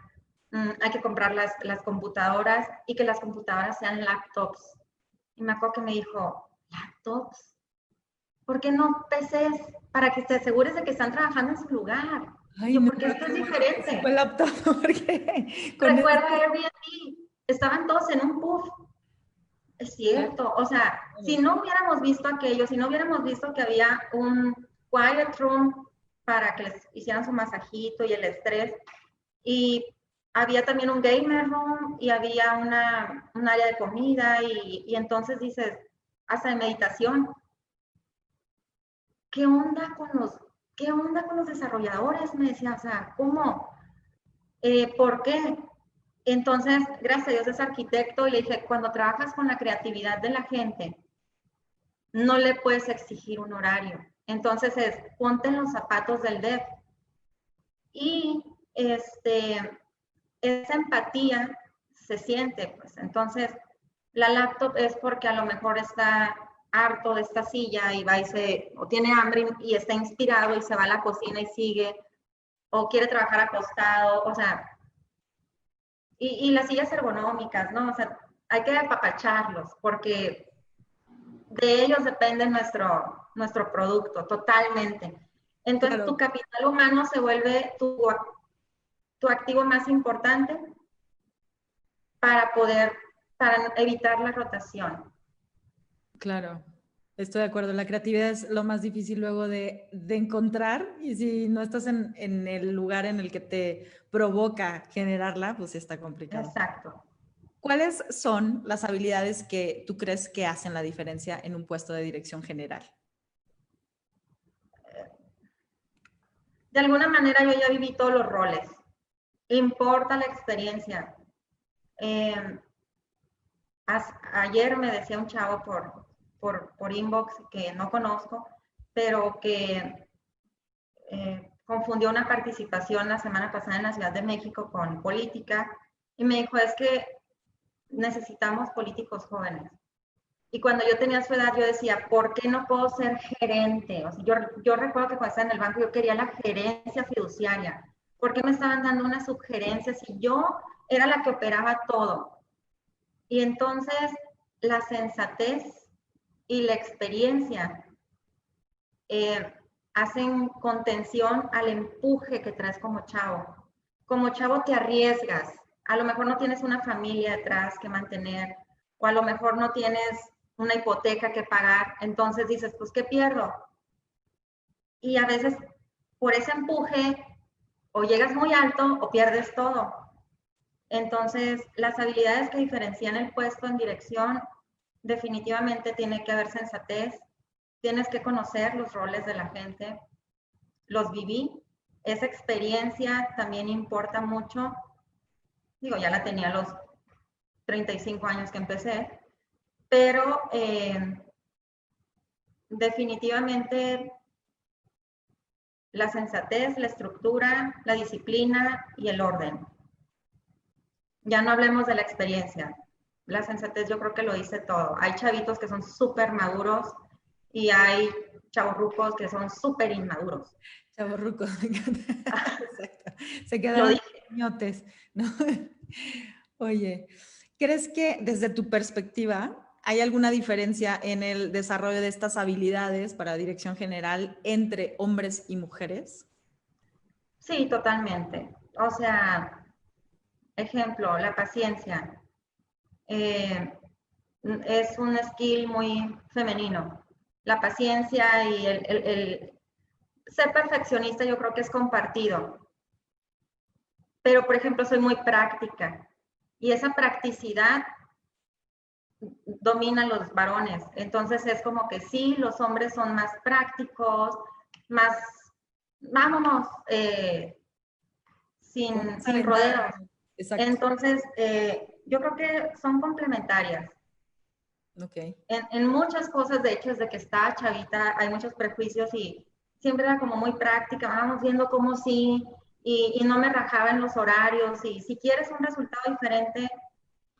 hay que comprar las computadoras y que las computadoras sean laptops. Y me acuerdo que me dijo, ¿laptops? ¿Por qué no PCs? Para que te asegures de que están trabajando en su lugar. Ay, Yo, no, porque esto es qué bueno que diferente. se fue el laptop, porque con Recuerda Airbnb, estaban todos en un puff. Es cierto, o sea, si no hubiéramos visto aquello, si no hubiéramos visto que había un quiet room para que les hicieran su masajito y el estrés, y había también un gamer room y había un área de comida y entonces dices, hasta de meditación. ¿Qué onda con los desarrolladores? Me decía, o sea, ¿cómo? ¿Por qué? Entonces, gracias a Dios es arquitecto y le dije, cuando trabajas con la creatividad de la gente, no le puedes exigir un horario. Entonces ponte en los zapatos del dev. Y esa empatía se siente, pues. Entonces, la laptop es porque a lo mejor está harto de esta silla y va o tiene hambre y está inspirado y se va a la cocina y sigue, o quiere trabajar acostado, o sea, y las sillas ergonómicas, ¿no? O sea, hay que apapacharlos porque de ellos depende nuestro producto, totalmente. Entonces, claro. tu capital humano se vuelve tu activo más importante para evitar la rotación. Claro, estoy de acuerdo. La creatividad es lo más difícil luego de encontrar y si no estás en el lugar en el que te provoca generarla, pues está complicado. Exacto. ¿Cuáles son las habilidades que tú crees que hacen la diferencia en un puesto de dirección general? De alguna manera yo ya viví todos los roles. Importa la experiencia. Ayer me decía un chavo por inbox que no conozco, pero que confundió una participación la semana pasada en la Ciudad de México con política y me dijo, es que necesitamos políticos jóvenes. Y cuando yo tenía su edad, yo decía, ¿por qué no puedo ser gerente? O sea, yo recuerdo que cuando estaba en el banco yo quería la gerencia fiduciaria. ¿Por qué me estaban dando una sugerencia si yo era la que operaba todo? Y entonces la sensatez y la experiencia hacen contención al empuje que traes como chavo. Como chavo te arriesgas. A lo mejor no tienes una familia detrás que mantener, o a lo mejor no tienes una hipoteca que pagar. Entonces dices, pues, ¿qué pierdo? Y a veces por ese empuje o llegas muy alto o pierdes todo. Entonces, las habilidades que diferencian el puesto en dirección, definitivamente tiene que haber sensatez, tienes que conocer los roles de la gente, los viví, esa experiencia también importa mucho. Digo, ya la tenía a los 35 años que empecé, pero definitivamente la sensatez, la estructura, la disciplina y el orden. Ya no hablemos de la experiencia. La sensatez yo creo que lo dice todo. Hay chavitos que son súper maduros y hay chavorrucos que son súper inmaduros. Chavorrucos, me encanta. Exacto. Se Lo quedaron dije. ñotes, ¿no? Oye, ¿crees que desde tu perspectiva hay alguna diferencia en el desarrollo de estas habilidades para dirección general entre hombres y mujeres? Sí, totalmente. O sea, ejemplo, la paciencia. Es un skill muy femenino. La paciencia y el ser perfeccionista yo creo que es compartido. Pero, por ejemplo, soy muy práctica y esa practicidad domina a los varones. Entonces es como que sí, los hombres son más prácticos, más, vámonos, sin rodeos. Exacto. Entonces, yo creo que son complementarias. Ok. En muchas cosas, de hecho, desde que estaba chavita, hay muchos prejuicios y siempre era como muy práctica, vamos viendo cómo sí, y no me rajaba en los horarios, y si quieres un resultado diferente,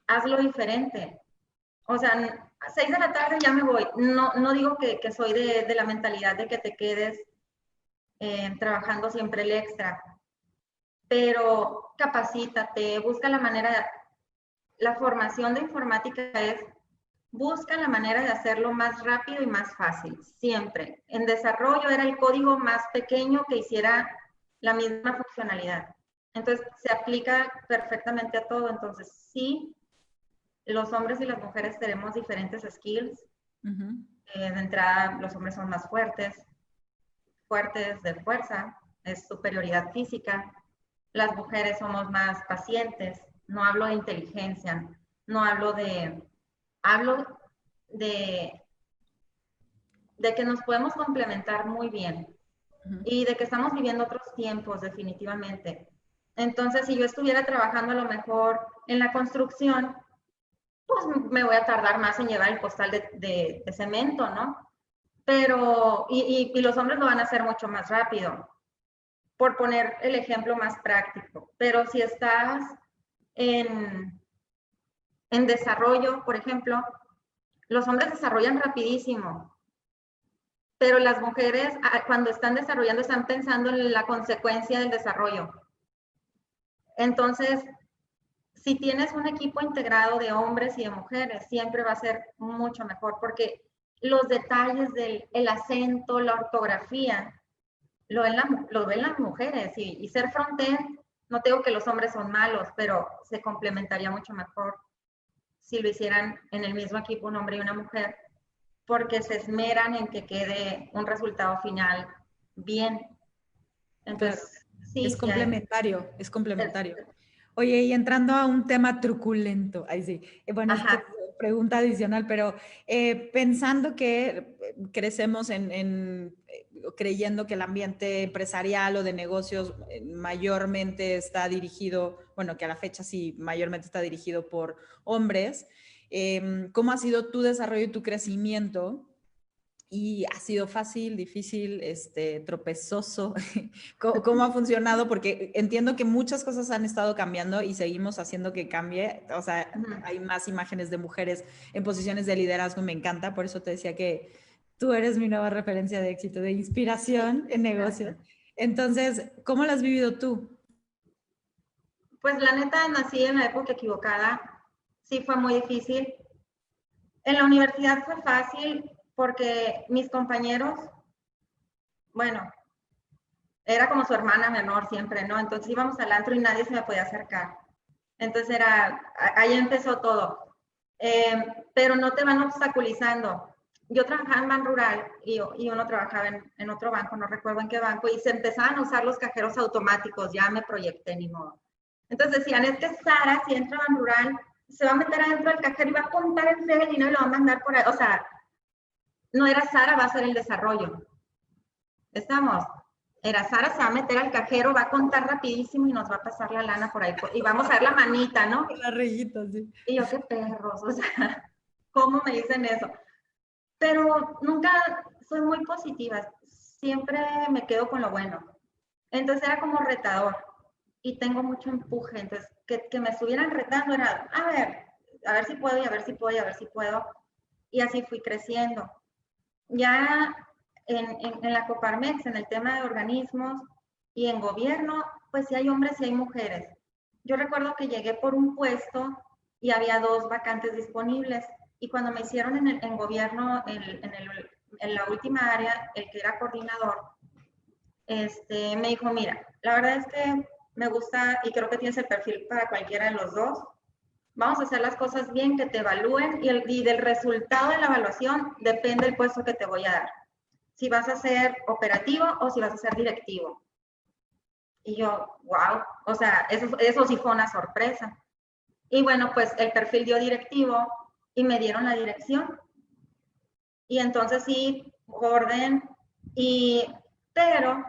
hazlo diferente. O sea, a 6 de la tarde ya me voy. No, no digo que soy de la mentalidad de que te quedes trabajando siempre el extra, pero capacítate, busca la manera, la formación de informática es, busca la manera de hacerlo más rápido y más fácil, siempre. En desarrollo era el código más pequeño que hiciera la misma funcionalidad. Entonces, se aplica perfectamente a todo. Entonces, sí, los hombres y las mujeres tenemos diferentes skills. De entrada, los hombres son más fuertes de fuerza, es superioridad física. Las mujeres somos más pacientes. No hablo de inteligencia, no hablo hablo de, de que nos podemos complementar muy bien y de que estamos viviendo otros tiempos definitivamente. Entonces, si yo estuviera trabajando a lo mejor en la construcción, pues me voy a tardar más en llevar el costal de cemento, ¿no? Pero, y los hombres lo van a hacer mucho más rápido, por poner el ejemplo más práctico. Pero si estás en desarrollo, por ejemplo, los hombres desarrollan rapidísimo, pero las mujeres cuando están desarrollando están pensando en la consecuencia del desarrollo. Entonces, si tienes un equipo integrado de hombres y de mujeres, siempre va a ser mucho mejor, porque los detalles del acento, la ortografía, lo ven las mujeres, y ser front-end, no digo que los hombres son malos, pero se complementaría mucho mejor si lo hicieran en el mismo equipo un hombre y una mujer, porque se esmeran en que quede un resultado final bien. Entonces, Claro. sí, Es sí hay. complementario, es complementario. Oye, y entrando a un tema truculento, ahí sí, bueno, esta pregunta adicional, pero pensando que crecemos creyendo que el ambiente empresarial o de negocios mayormente está dirigido, bueno, que a la fecha sí, mayormente está dirigido por hombres, ¿cómo ha sido tu desarrollo y tu crecimiento? ¿Y ha sido fácil, difícil, tropezoso? ¿Cómo ha funcionado? Porque entiendo que muchas cosas han estado cambiando y seguimos haciendo que cambie. O sea, hay más imágenes de mujeres en posiciones de liderazgo y me encanta. Por eso te decía que tú eres mi nueva referencia de éxito, de inspiración en negocios. Entonces, ¿cómo lo has vivido tú? Pues la neta, nací en la época equivocada. Sí fue muy difícil. En la universidad fue fácil porque mis compañeros, bueno, era como su hermana menor siempre, ¿no? Entonces íbamos al antro y nadie se me podía acercar. Entonces ahí empezó todo. Pero no te van obstaculizando. Yo trabajaba en Ban Rural y uno trabajaba en otro banco, no recuerdo en qué banco, y se empezaban a usar los cajeros automáticos, ya me proyecté, ni modo. Entonces decían, es que Sara, si entra a Ban Rural, se va a meter adentro del cajero y va a contar el feo y no lo va a mandar por ahí. O sea, no era Sara, va a ser el desarrollo. ¿Estamos? Era Sara, se va a meter al cajero, va a contar rapidísimo y nos va a pasar la lana por ahí. Y vamos a ver la manita, ¿no? La rayita, sí. Y yo, qué perros, o sea, ¿cómo me dicen eso? Pero nunca soy muy positiva, siempre me quedo con lo bueno. Entonces era como retador y tengo mucho empuje. Entonces, que me estuvieran retando era, a ver si puedo y a ver si puedo y a ver si puedo. Y así fui creciendo. Ya en la Coparmex, en el tema de organismos y en gobierno, pues sí hay hombres y hay mujeres. Yo recuerdo que llegué por un puesto y había 2 vacantes disponibles. Y cuando me hicieron en gobierno, en la última área, el que era coordinador, me dijo, mira, la verdad es que me gusta y creo que tienes el perfil para cualquiera de los dos. Vamos a hacer las cosas bien, que te evalúen y del resultado de la evaluación depende el puesto que te voy a dar. Si vas a ser operativo o si vas a ser directivo. Y yo, wow, o sea, eso sí fue una sorpresa. Y bueno, pues el perfil dio directivo y me dieron la dirección. Y entonces sí, orden, pero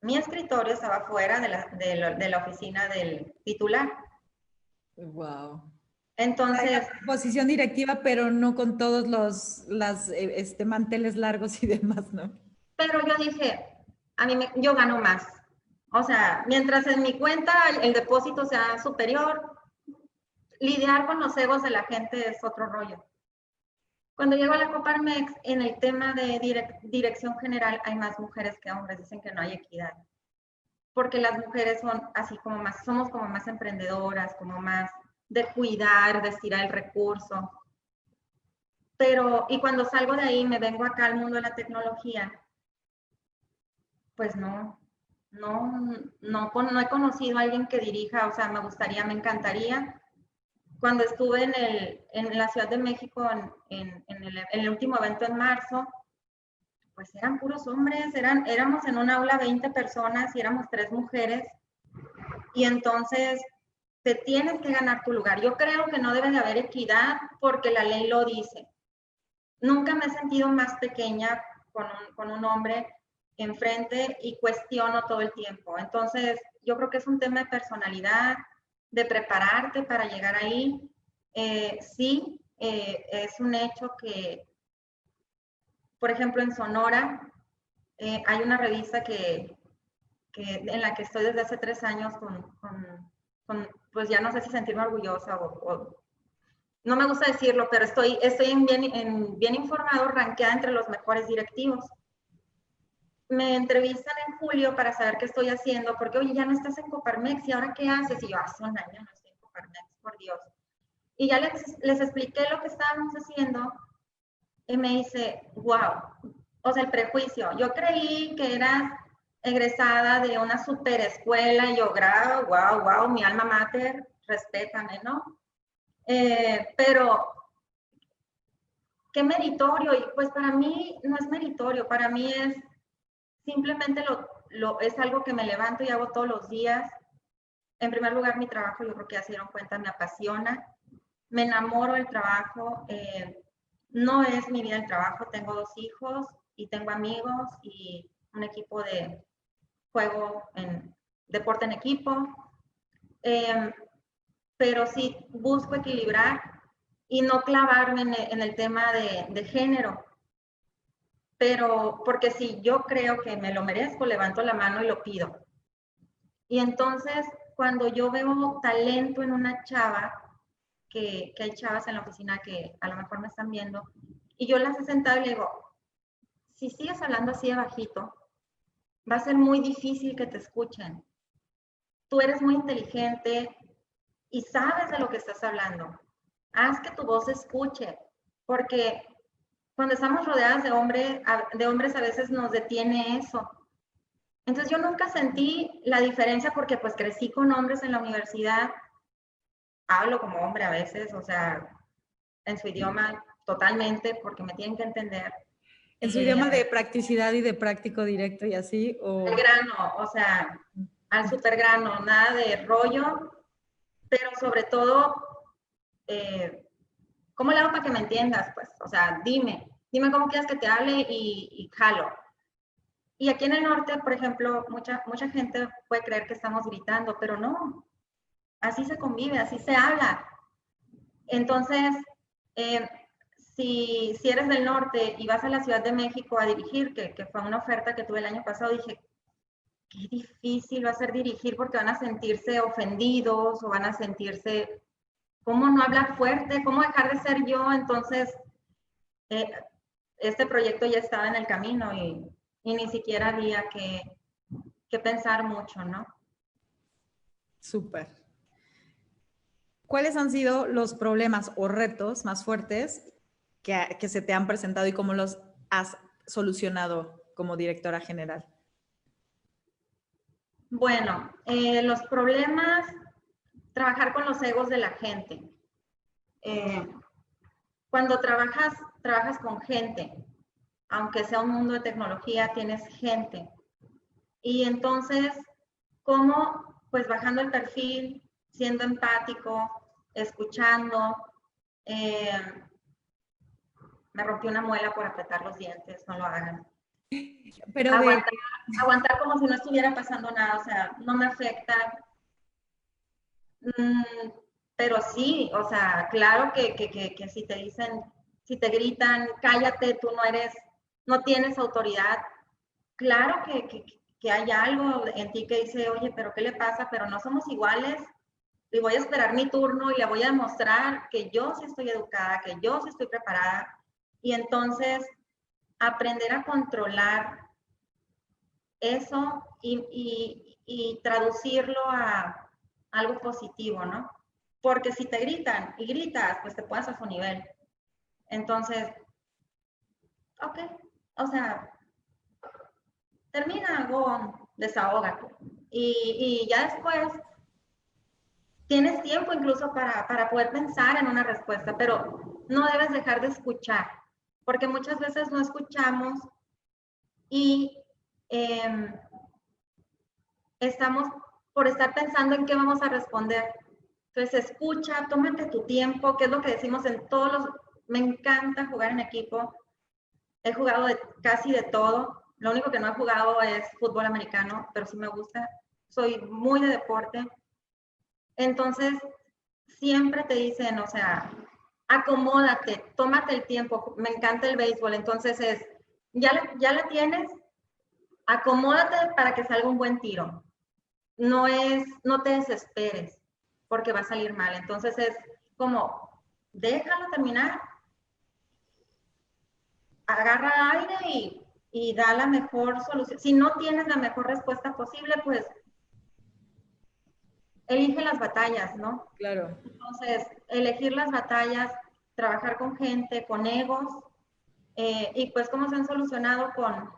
mi escritorio estaba fuera de la oficina del titular. Wow. Entonces, posición directiva, pero no con todos los manteles largos y demás, ¿no? pero yo dije, yo gano más. O sea, mientras en mi cuenta el depósito sea superior, lidiar con los egos de la gente es otro rollo. Cuando llego a la Coparmex, en el tema de dirección general hay más mujeres que hombres, dicen que no hay equidad. Porque las mujeres son así como más, somos como más emprendedoras, como más de cuidar, de estirar el recurso. Pero, y cuando salgo de ahí, me vengo acá al mundo de la tecnología, pues no he conocido a alguien que dirija, o sea, me gustaría, me encantaría. Cuando estuve en la Ciudad de México en el último evento en marzo, pues eran puros hombres, éramos en un aula 20 personas y éramos 3 mujeres. Y entonces te tienes que ganar tu lugar. Yo creo que no debe de haber equidad porque la ley lo dice. Nunca me he sentido más pequeña con un hombre enfrente y cuestiono todo el tiempo. Entonces, yo creo que es un tema de personalidad, de prepararte para llegar ahí. Sí, es un hecho que, por ejemplo, en Sonora hay una revista en la que estoy desde hace 3 años pues ya no sé si sentirme orgullosa o no me gusta decirlo, pero estoy bien informado, rankeada entre los mejores directivos. Me entrevistan en julio para saber qué estoy haciendo, porque, oye, ya no estás en Coparmex, ¿y ahora qué haces? Y yo, hace un año no estoy en Coparmex, por Dios. Y ya les expliqué lo que estábamos haciendo, y me dice, wow, o sea, el prejuicio. Yo creí que eras egresada de una super escuela, y yo, wow, mi alma mater, respétame, ¿no? Pero qué meritorio, y pues para mí no es meritorio, para mí es simplemente es algo que me levanto y hago todos los días. En primer lugar, mi trabajo, yo creo que ya se dieron cuenta, me apasiona, me enamoro del trabajo, no es mi vida el trabajo, tengo 2 hijos y tengo amigos y un equipo de juego en deporte en equipo, pero sí busco equilibrar y no clavarme en el tema de género. Pero porque si yo creo que me lo merezco, levanto la mano y lo pido. Y entonces, cuando yo veo talento en una chava, que hay chavas en la oficina que a lo mejor me están viendo, y yo las he sentado y le digo, si sigues hablando así de bajito, va a ser muy difícil que te escuchen. Tú eres muy inteligente y sabes de lo que estás hablando. Haz que tu voz se escuche, porque cuando estamos rodeadas de hombres a veces nos detiene eso. Entonces yo nunca sentí la diferencia porque pues crecí con hombres en la universidad, hablo como hombre a veces, o sea, en su idioma totalmente porque me tienen que entender. ¿En su idioma de practicidad y de práctico directo y así? Al grano, o sea, al super grano, nada de rollo, pero sobre todo, ¿cómo le hago para que me entiendas? Pues, o sea, dime cómo quieres que te hable y jalo. Y aquí en el norte, por ejemplo, mucha gente puede creer que estamos gritando, pero no, así se convive, así se habla. Entonces, si eres del norte y vas a la Ciudad de México a dirigir, que fue una oferta que tuve el año pasado, dije, qué difícil va a ser dirigir porque van a sentirse ofendidos o van a sentirse, ¿cómo no hablar fuerte? ¿Cómo dejar de ser yo? Entonces, este proyecto ya estaba en el camino y ni siquiera había que pensar mucho, ¿no? Súper. ¿Cuáles han sido los problemas o retos más fuertes que se te han presentado y cómo los has solucionado como directora general? Bueno, los problemas, trabajar con los egos de la gente. Cuando trabajas con gente, aunque sea un mundo de tecnología, tienes gente. Y entonces, ¿cómo? Pues bajando el perfil, siendo empático, escuchando. Me rompí una muela por apretar los dientes, no lo hagan. Pero aguantar como si no estuviera pasando nada, o sea, no me afecta. pero sí, o sea, claro que si te dicen, si te gritan, cállate, tú no tienes autoridad, claro que hay algo en ti que dice, oye, pero ¿qué le pasa? Pero no somos iguales, y voy a esperar mi turno y le voy a demostrar que yo sí estoy educada, que yo sí estoy preparada, y entonces aprender a controlar eso y traducirlo a algo positivo, ¿no? Porque si te gritan y gritas, pues te pones a su nivel. Entonces, ok, o sea, termina, go, desahógate. Y ya después tienes tiempo incluso para poder pensar en una respuesta, pero no debes dejar de escuchar, porque muchas veces no escuchamos y estamos por estar pensando en qué vamos a responder. Entonces, escucha, tómate tu tiempo, que es lo que decimos en todos los... Me encanta jugar en equipo. He jugado casi de todo. Lo único que no he jugado es fútbol americano, pero sí me gusta. Soy muy de deporte. Entonces, siempre te dicen, o sea, acomódate, tómate el tiempo. Me encanta el béisbol, entonces ya la tienes, acomódate para que salga un buen tiro. No te desesperes, porque va a salir mal. Entonces es como, déjalo terminar, agarra aire y da la mejor solución. Si no tienes la mejor respuesta posible, pues elige las batallas, ¿no? Claro. Entonces, elegir las batallas, trabajar con gente, con egos, y pues cómo se han solucionado con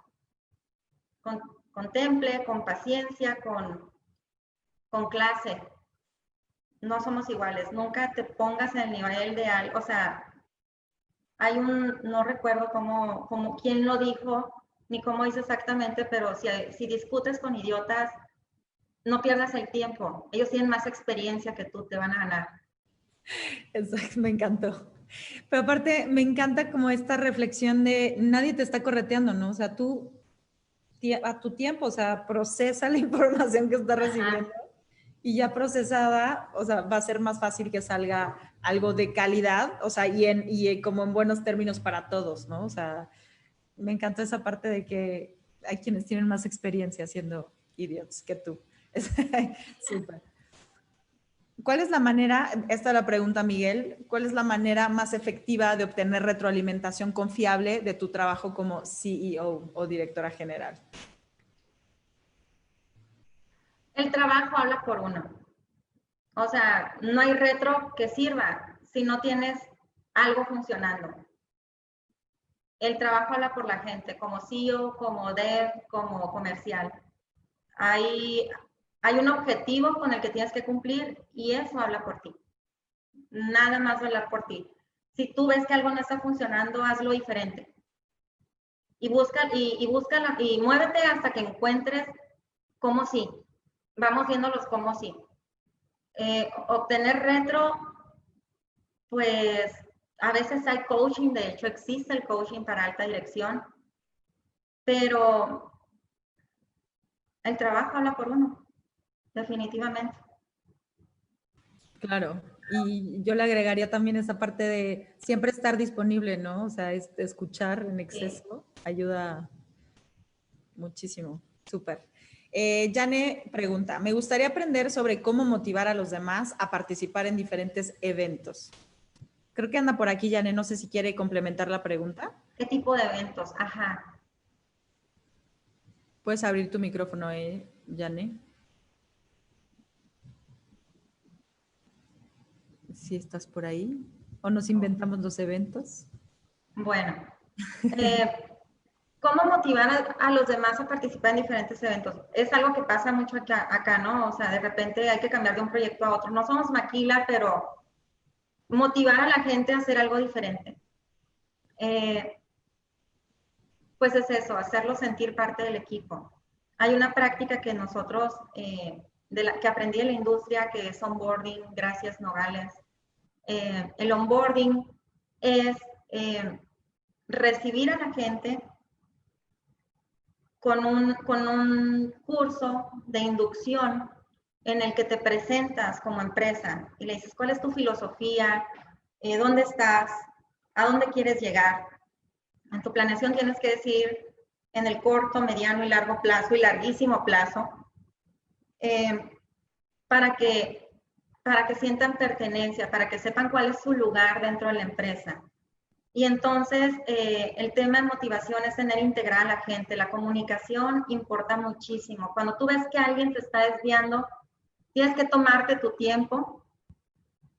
temple, con paciencia, con clase. No somos iguales, nunca te pongas en el nivel de algo, o sea, no recuerdo quién lo dijo, ni cómo dice exactamente, pero si discutes con idiotas, no pierdas el tiempo. Ellos tienen más experiencia que tú, te van a ganar. Exacto, me encantó. Pero aparte, me encanta como esta reflexión de nadie te está correteando, ¿no? O sea, tú a tu tiempo, o sea, procesa la información que estás recibiendo. Ajá. Y ya procesada, o sea, va a ser más fácil que salga algo de calidad, o sea, y como en buenos términos para todos, ¿no? O sea, me encantó esa parte de que hay quienes tienen más experiencia siendo idiots que tú. Súper. ¿Cuál es la manera, esta es la pregunta, Miguel, cuál es la manera más efectiva de obtener retroalimentación confiable de tu trabajo como CEO o directora general? El trabajo habla por uno. O sea, no hay retro que sirva si no tienes algo funcionando. El trabajo habla por la gente, como CEO, como dev, como comercial. Hay un objetivo con el que tienes que cumplir y eso habla por ti. Nada más va a hablar por ti. Si tú ves que algo no está funcionando, hazlo diferente. Y búscala y muévete hasta que encuentres cómo sí. Vamos viendo los cómo sí. Obtener retro, pues a veces hay coaching, de hecho existe el coaching para alta dirección, pero el trabajo habla por uno, definitivamente. Claro, y yo le agregaría también esa parte de siempre estar disponible, ¿no? O sea, escuchar en exceso ayuda muchísimo. Súper. Jane pregunta, me gustaría aprender sobre cómo motivar a los demás a participar en diferentes eventos. Creo que anda por aquí, Jane, no sé si quiere complementar la pregunta. ¿Qué tipo de eventos? Ajá. Puedes abrir tu micrófono, Jane. Si estás por ahí. ¿O nos inventamos los eventos? Bueno, ¿cómo motivar a los demás a participar en diferentes eventos? Es algo que pasa mucho acá, ¿no? O sea, de repente hay que cambiar de un proyecto a otro. No somos maquila, pero motivar a la gente a hacer algo diferente. Pues es eso, hacerlo sentir parte del equipo. Hay una práctica que nosotros, que aprendí en la industria, que es onboarding, gracias Nogales. El onboarding es recibir a la gente con un curso de inducción en el que te presentas como empresa y le dices cuál es tu filosofía, dónde estás, a dónde quieres llegar. En tu planeación tienes que decir en el corto, mediano y largo plazo y larguísimo plazo, para que sientan pertenencia, para que sepan cuál es su lugar dentro de la empresa. Y entonces, el tema de motivación es tener integrada a la gente. La comunicación importa muchísimo. Cuando tú ves que alguien te está desviando, tienes que tomarte tu tiempo,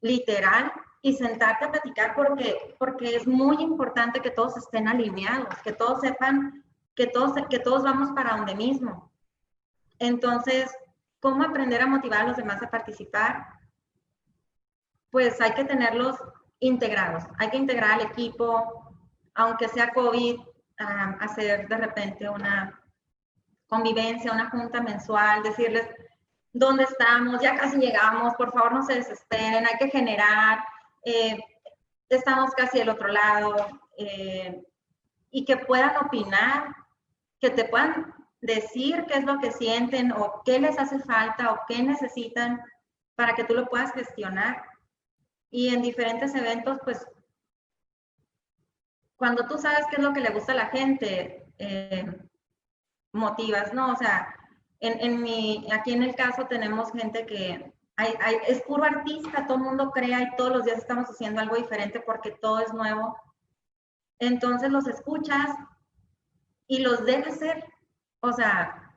literal, y sentarte a platicar porque es muy importante que todos estén alineados, que todos sepan que todos vamos para donde mismo. Entonces, ¿cómo aprender a motivar a los demás a participar? Pues hay que tenerlos integrados, hay que integrar al equipo, aunque sea COVID, hacer de repente una convivencia, una junta mensual, decirles dónde estamos, ya casi llegamos, por favor no se desesperen, hay que generar, estamos casi del otro lado, y que puedan opinar, que te puedan decir qué es lo que sienten o qué les hace falta o qué necesitan para que tú lo puedas gestionar. Y en diferentes eventos, pues, cuando tú sabes qué es lo que le gusta a la gente, motivas, ¿no? O sea, aquí en el caso tenemos gente que es puro artista, todo el mundo crea y todos los días estamos haciendo algo diferente porque todo es nuevo. Entonces los escuchas y los dejas ser. O sea,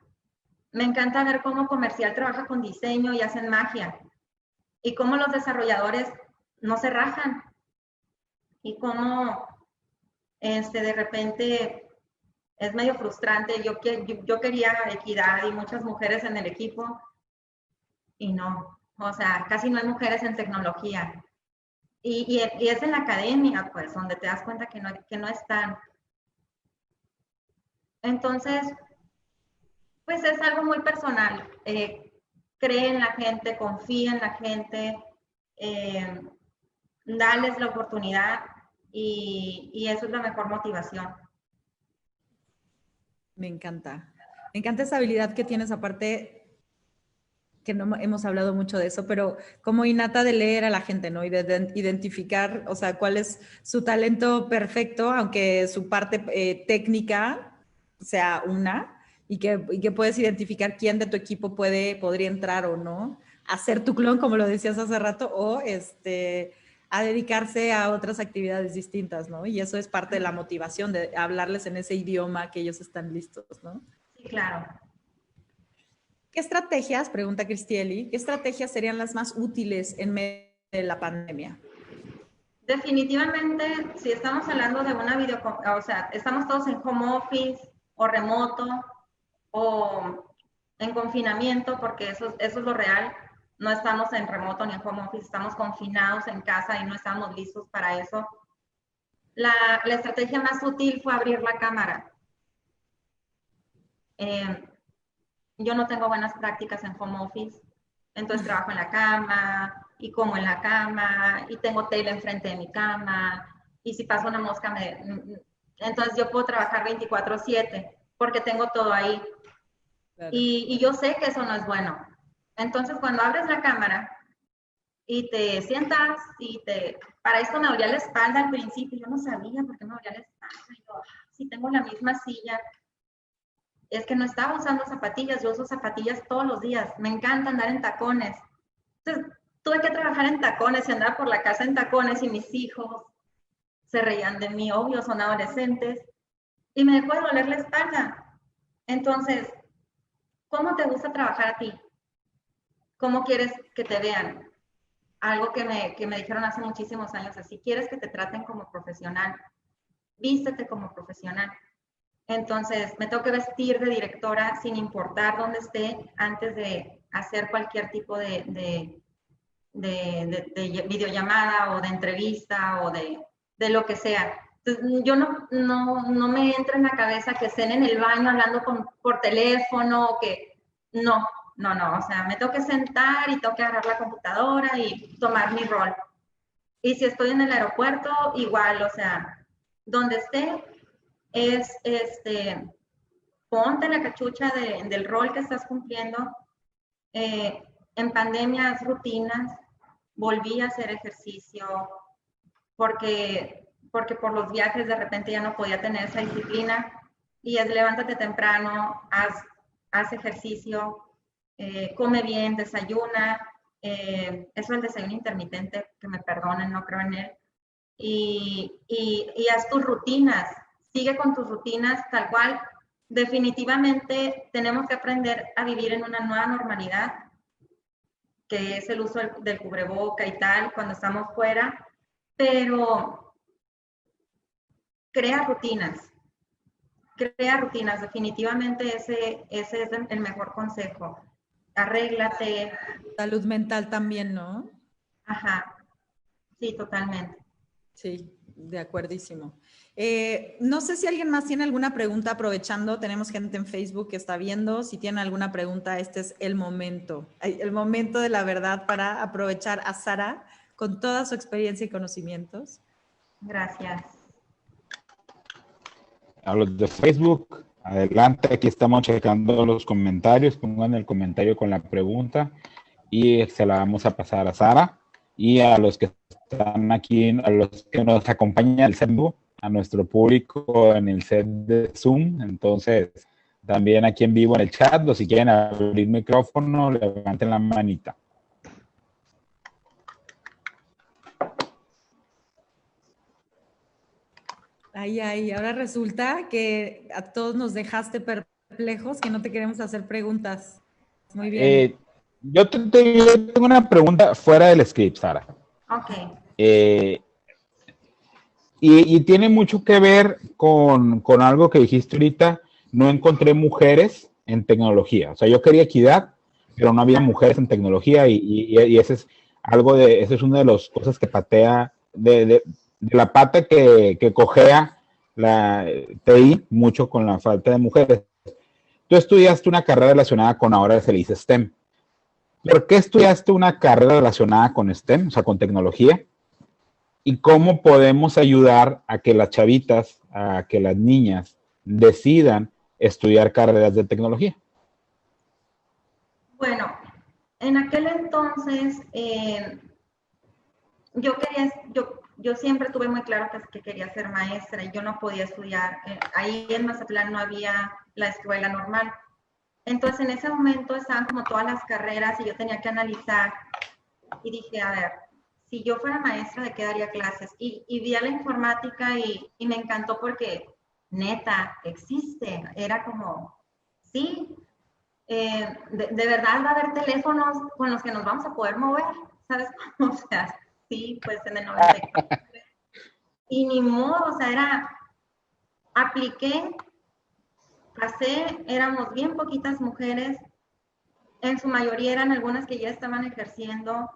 me encanta ver cómo comercial trabaja con diseño y hacen magia. Y cómo los desarrolladores no se rajan. Y cómo de repente es medio frustrante. Yo quería equidad y muchas mujeres en el equipo y no. O sea, casi no hay mujeres en tecnología. Y es en la academia, pues, donde te das cuenta que no están. Entonces, pues es algo muy personal. Cree en la gente, confía en la gente, dales la oportunidad y eso es la mejor motivación. Me encanta. Me encanta esa habilidad que tienes, aparte que no hemos hablado mucho de eso, pero como innata de leer a la gente, ¿no? Y de identificar, o sea, cuál es su talento perfecto, aunque su parte técnica sea una, y que puedes identificar quién de tu equipo podría entrar o no, a ser tu clon, como lo decías hace rato, o a dedicarse a otras actividades distintas, ¿no? Y eso es parte de la motivación, de hablarles en ese idioma que ellos están listos, ¿no? Sí, claro. ¿Qué estrategias, pregunta Cristieli, qué estrategias serían las más útiles en medio de la pandemia? Definitivamente, si estamos hablando de una videoconferencia, o sea, estamos todos en home office o remoto o en confinamiento, porque eso es lo real. No estamos en remoto ni en home office, estamos confinados en casa y no estamos listos para eso. La estrategia más útil fue abrir la cámara. Yo no tengo buenas prácticas en home office, entonces trabajo en la cama y como en la cama y tengo tele enfrente de mi cama y si pasa una mosca entonces yo puedo trabajar 24/7 porque tengo todo ahí. Claro. Y yo sé que eso no es bueno. Entonces cuando abres la cámara y te sientas para esto me dolía la espalda al principio, yo no sabía por qué me dolía la espalda. Yo, si tengo la misma silla, es que no estaba usando zapatillas, yo uso zapatillas todos los días, me encanta andar en tacones. Entonces, tuve que trabajar en tacones y andar por la casa en tacones y mis hijos se reían de mí, obvio, son adolescentes, y me dejó de doler la espalda. Entonces, ¿cómo te gusta trabajar a ti? ¿Cómo quieres que te vean? Algo que me dijeron hace muchísimos años, así, quieres que te traten como profesional, vístete como profesional. Entonces, me tengo que vestir de directora sin importar dónde esté antes de hacer cualquier tipo de videollamada o de entrevista o de lo que sea. Entonces, yo no me entra en la cabeza que estén en el baño hablando por teléfono, que no, o sea, me tengo que sentar y tengo que agarrar la computadora y tomar mi rol. Y si estoy en el aeropuerto, igual, o sea, donde esté, es ponte la cachucha del rol que estás cumpliendo, En pandemias, rutinas, volví a hacer ejercicio, porque por los viajes de repente ya no podía tener esa disciplina, y es levántate temprano, haz ejercicio, come bien, desayuna, eso del desayuno intermitente, que me perdonen, no creo en él, y haz tus rutinas, sigue con tus rutinas tal cual. Definitivamente tenemos que aprender a vivir en una nueva normalidad, que es el uso del cubreboca y tal, cuando estamos fuera, pero crea rutinas, definitivamente ese es el mejor consejo. Arréglate. Salud mental también, ¿no? Ajá, sí, totalmente. Sí, de acuerdísimo. No sé si alguien más tiene alguna pregunta, aprovechando, tenemos gente en Facebook que está viendo. Si tienen alguna pregunta, este es el momento de la verdad para aprovechar a Sara con toda su experiencia y conocimientos. Gracias. A los de Facebook, adelante, aquí estamos checando los comentarios, pongan el comentario con la pregunta y se la vamos a pasar a Sara. Y a los que están aquí, a los que nos acompañan en el set, a nuestro público en el set de Zoom, entonces también aquí en vivo en el chat, o si quieren abrir micrófono, levanten la manita. Ay, ahora resulta que a todos nos dejaste perplejos, que no te queremos hacer preguntas. Muy bien. Yo tengo una pregunta fuera del script, Sara. Ok. Y tiene mucho que ver con algo que dijiste ahorita. No encontré mujeres en tecnología. O sea, yo quería equidad, pero no había mujeres en tecnología y ese es esa es una de las cosas que patea, de la pata que cojea la TI mucho con la falta de mujeres. Tú estudiaste una carrera relacionada con, ahora se le dice STEM. ¿Por qué estudiaste una carrera relacionada con STEM, o sea, con tecnología? ¿Y cómo podemos ayudar a que las chavitas, a que las niñas decidan estudiar carreras de tecnología? Bueno, en aquel entonces yo siempre tuve muy claro que quería ser maestra y yo no podía estudiar. Ahí en Mazatlán no había la escuela normal. Entonces en ese momento estaban como todas las carreras y yo tenía que analizar y dije, a ver, si yo fuera maestra, ¿de qué daría clases? Y vi a la informática y me encantó porque neta, existe. Era como, sí, de verdad va a haber teléfonos con los que nos vamos a poder mover, ¿sabes? O sea, sí, pues en el 94. Y ni modo, o sea, apliqué, pasé, éramos bien poquitas mujeres, en su mayoría eran algunas que ya estaban ejerciendo,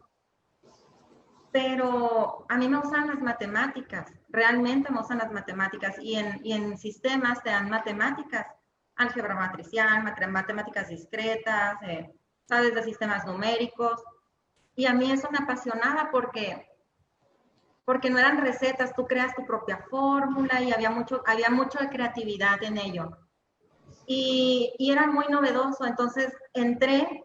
pero a mí me gustan las matemáticas, realmente me gustan las matemáticas, y en sistemas te dan matemáticas, álgebra matricial, matemáticas discretas, sabes, de sistemas numéricos, y a mí eso me apasionaba porque no eran recetas, tú creas tu propia fórmula y había mucho de creatividad en ello. Y era muy novedoso, entonces entré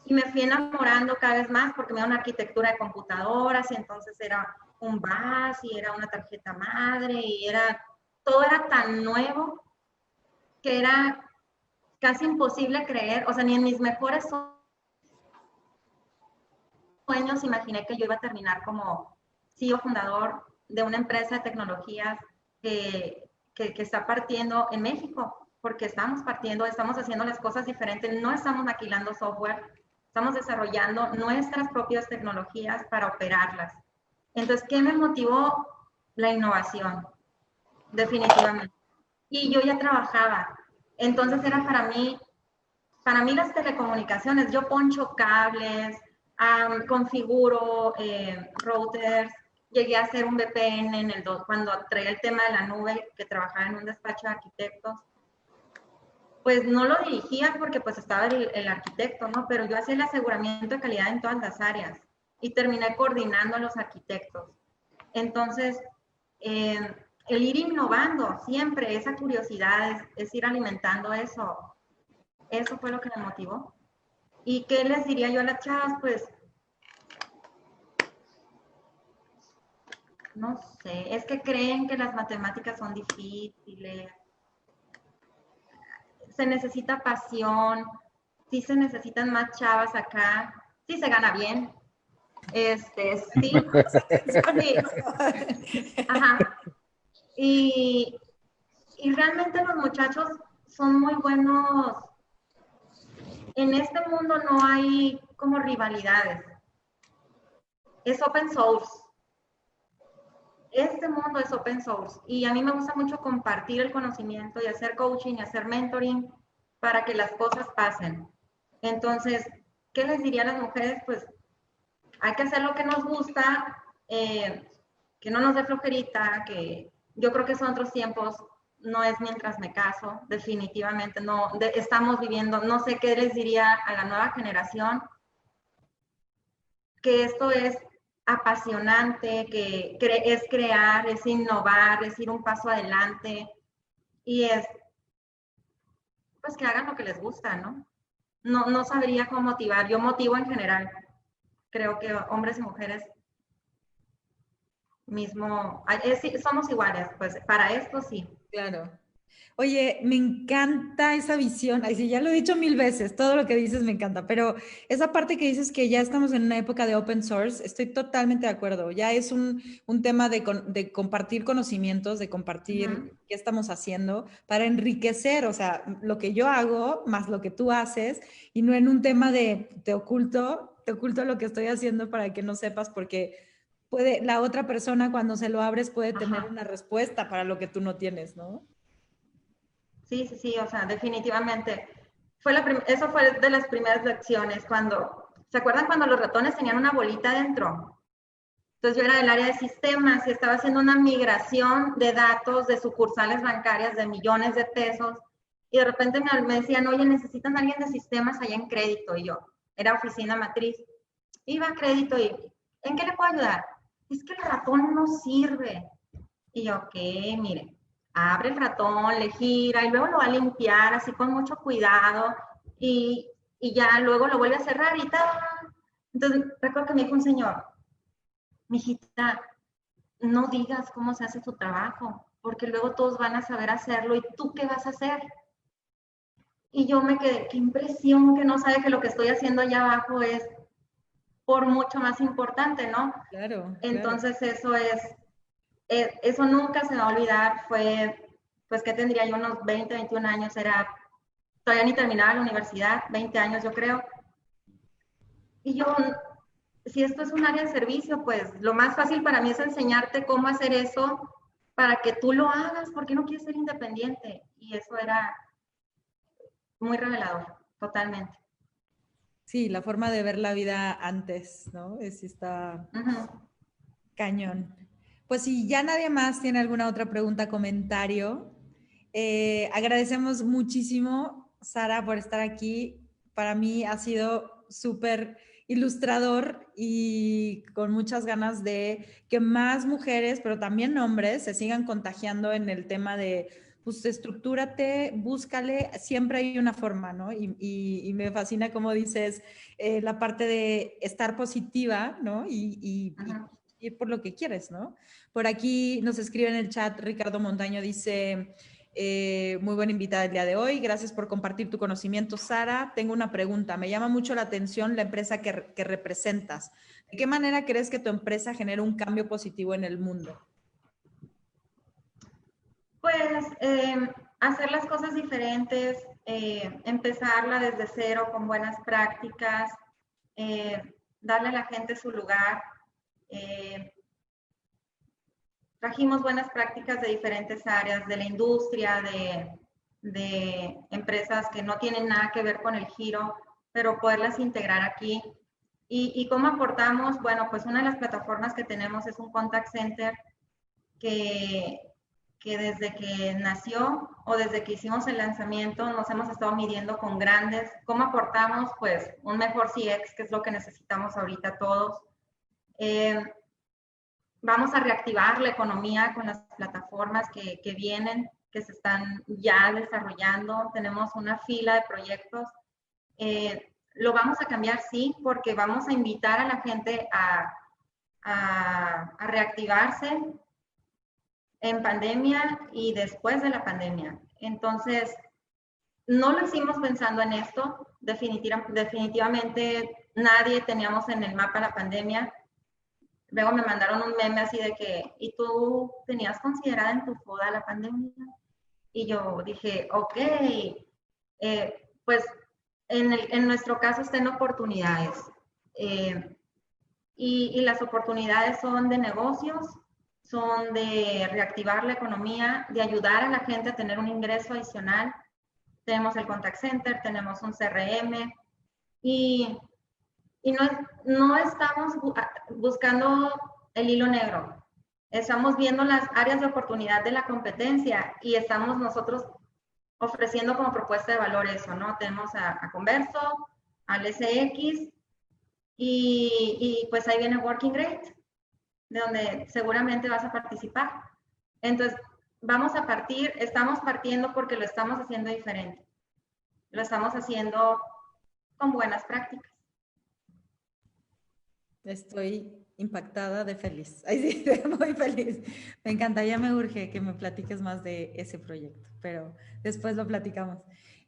y me fui enamorando cada vez más porque me da una arquitectura de computadoras y entonces era un bus y era una tarjeta madre y todo era tan nuevo que era casi imposible creer, o sea, ni en mis mejores sueños imaginé que yo iba a terminar como CEO fundador de una empresa de tecnologías que está partiendo en México, porque estamos haciendo las cosas diferentes, no estamos maquilando software, estamos desarrollando nuestras propias tecnologías para operarlas. Entonces, ¿qué me motivó? La innovación, definitivamente. Y yo ya trabajaba, entonces era para mí las telecomunicaciones, yo poncho cables, configuro routers, llegué a hacer un VPN cuando traía el tema de la nube, que trabajaba en un despacho de arquitectos. Pues no lo dirigía porque pues estaba el arquitecto, ¿no? Pero yo hacía el aseguramiento de calidad en todas las áreas y terminé coordinando a los arquitectos. Entonces, el ir innovando siempre, esa curiosidad es ir alimentando eso. Eso fue lo que me motivó. ¿Y qué les diría yo a las chavas? Pues, no sé, es que creen que las matemáticas son difíciles, se necesita pasión, sí se necesitan más chavas acá, sí se gana bien, sí, sí, ajá, y realmente los muchachos son muy buenos, en este mundo no hay como rivalidades, es open source. Este mundo es open source y a mí me gusta mucho compartir el conocimiento y hacer coaching y hacer mentoring para que las cosas pasen. Entonces, ¿qué les diría a las mujeres? Pues hay que hacer lo que nos gusta, que no nos dé flojerita, que yo creo que son otros tiempos, no es mientras me caso, definitivamente no, estamos viviendo, no sé qué les diría a la nueva generación, que esto es apasionante, que es crear, es innovar, es ir un paso adelante y es, pues que hagan lo que les gusta, ¿no? No sabría cómo motivar, yo motivo en general, creo que hombres y mujeres mismo, somos iguales, pues para esto sí. Claro. Oye, me encanta esa visión. Ay, sí, ya lo he dicho 1000 veces, todo lo que dices me encanta, pero esa parte que dices que ya estamos en una época de open source, estoy totalmente de acuerdo. Ya es un tema de compartir conocimientos, de compartir qué estamos haciendo para enriquecer, o sea, lo que yo hago más lo que tú haces y no en un tema de te oculto lo que estoy haciendo para que no sepas porque la otra persona cuando se lo abres puede tener una respuesta para lo que tú no tienes, ¿no? Sí, o sea, definitivamente. Eso fue de las primeras lecciones, ¿se acuerdan cuando los ratones tenían una bolita dentro? Entonces yo era del área de sistemas y estaba haciendo una migración de datos de sucursales bancarias de millones de pesos y de repente me decían, oye, necesitan a alguien de sistemas allá en crédito. Y yo, era oficina matriz. Iba a crédito y, ¿en qué le puedo ayudar? Es que el ratón no sirve. Y yo, ok, mire, abre el ratón, le gira y luego lo va a limpiar así con mucho cuidado y ya luego lo vuelve a cerrar y tal. Entonces recuerdo que me dijo un señor, mijita, no digas cómo se hace tu trabajo, porque luego todos van a saber hacerlo y tú qué vas a hacer. Y yo me quedé, qué impresión que no sabe que lo que estoy haciendo allá abajo es por mucho más importante, ¿no? Claro. Entonces eso nunca se me va a olvidar, pues que tendría yo unos 20, 21 años, todavía ni terminaba la universidad, 20 años yo creo. Y yo, si esto es un área de servicio, pues lo más fácil para mí es enseñarte cómo hacer eso para que tú lo hagas, porque no quieres ser independiente. Y eso era muy revelador, totalmente. Sí, la forma de ver la vida antes, ¿no? Está cañón. Pues si ya nadie más tiene alguna otra pregunta, comentario, agradecemos muchísimo, Sara, por estar aquí. Para mí ha sido súper ilustrador y con muchas ganas de que más mujeres, pero también hombres, se sigan contagiando en el tema de, pues, estructúrate, búscale, siempre hay una forma, ¿no? Y me fascina como dices, la parte de estar positiva, ¿no? Y ir por lo que quieres, ¿no? Por aquí nos escribe en el chat Ricardo Montaño, dice, muy buena invitada el día de hoy, gracias por compartir tu conocimiento, Sara. Tengo una pregunta, me llama mucho la atención la empresa que representas. ¿De qué manera crees que tu empresa genera un cambio positivo en el mundo? Pues hacer las cosas diferentes, empezarla desde cero con buenas prácticas, darle a la gente su lugar. Trajimos buenas prácticas de diferentes áreas, de la industria, de empresas que no tienen nada que ver con el giro, pero poderlas integrar aquí. ¿Y cómo aportamos? Bueno, pues una de las plataformas que tenemos es un contact center que desde que nació o desde que hicimos el lanzamiento nos hemos estado midiendo con grandes. ¿Cómo aportamos? Pues un mejor CX, que es lo que necesitamos ahorita todos. Vamos a reactivar la economía con las plataformas que vienen, que se están ya desarrollando. Tenemos una fila de proyectos. lo vamos a cambiar, sí, porque vamos a invitar a la gente a reactivarse en pandemia y después de la pandemia. Entonces, no lo hicimos pensando en esto. Definitivamente nadie teníamos en el mapa la pandemia. Luego me mandaron un meme así de que, ¿y tú tenías considerada en tu FODA la pandemia? Y yo dije, ok, pues en nuestro caso está en oportunidades. Y las oportunidades son de negocios, son de reactivar la economía, de ayudar a la gente a tener un ingreso adicional. Tenemos el contact center, tenemos un CRM y no estamos buscando el hilo negro. Estamos viendo las áreas de oportunidad de la competencia y estamos nosotros ofreciendo como propuesta de valor eso, ¿no? Tenemos a Converso, al SX y pues ahí viene Working Great, de donde seguramente vas a participar. Entonces, estamos partiendo porque lo estamos haciendo diferente. Lo estamos haciendo con buenas prácticas. Estoy impactada de feliz. Ay, sí, de muy feliz. Me encantaría, me urge que me platiques más de ese proyecto, pero después lo platicamos.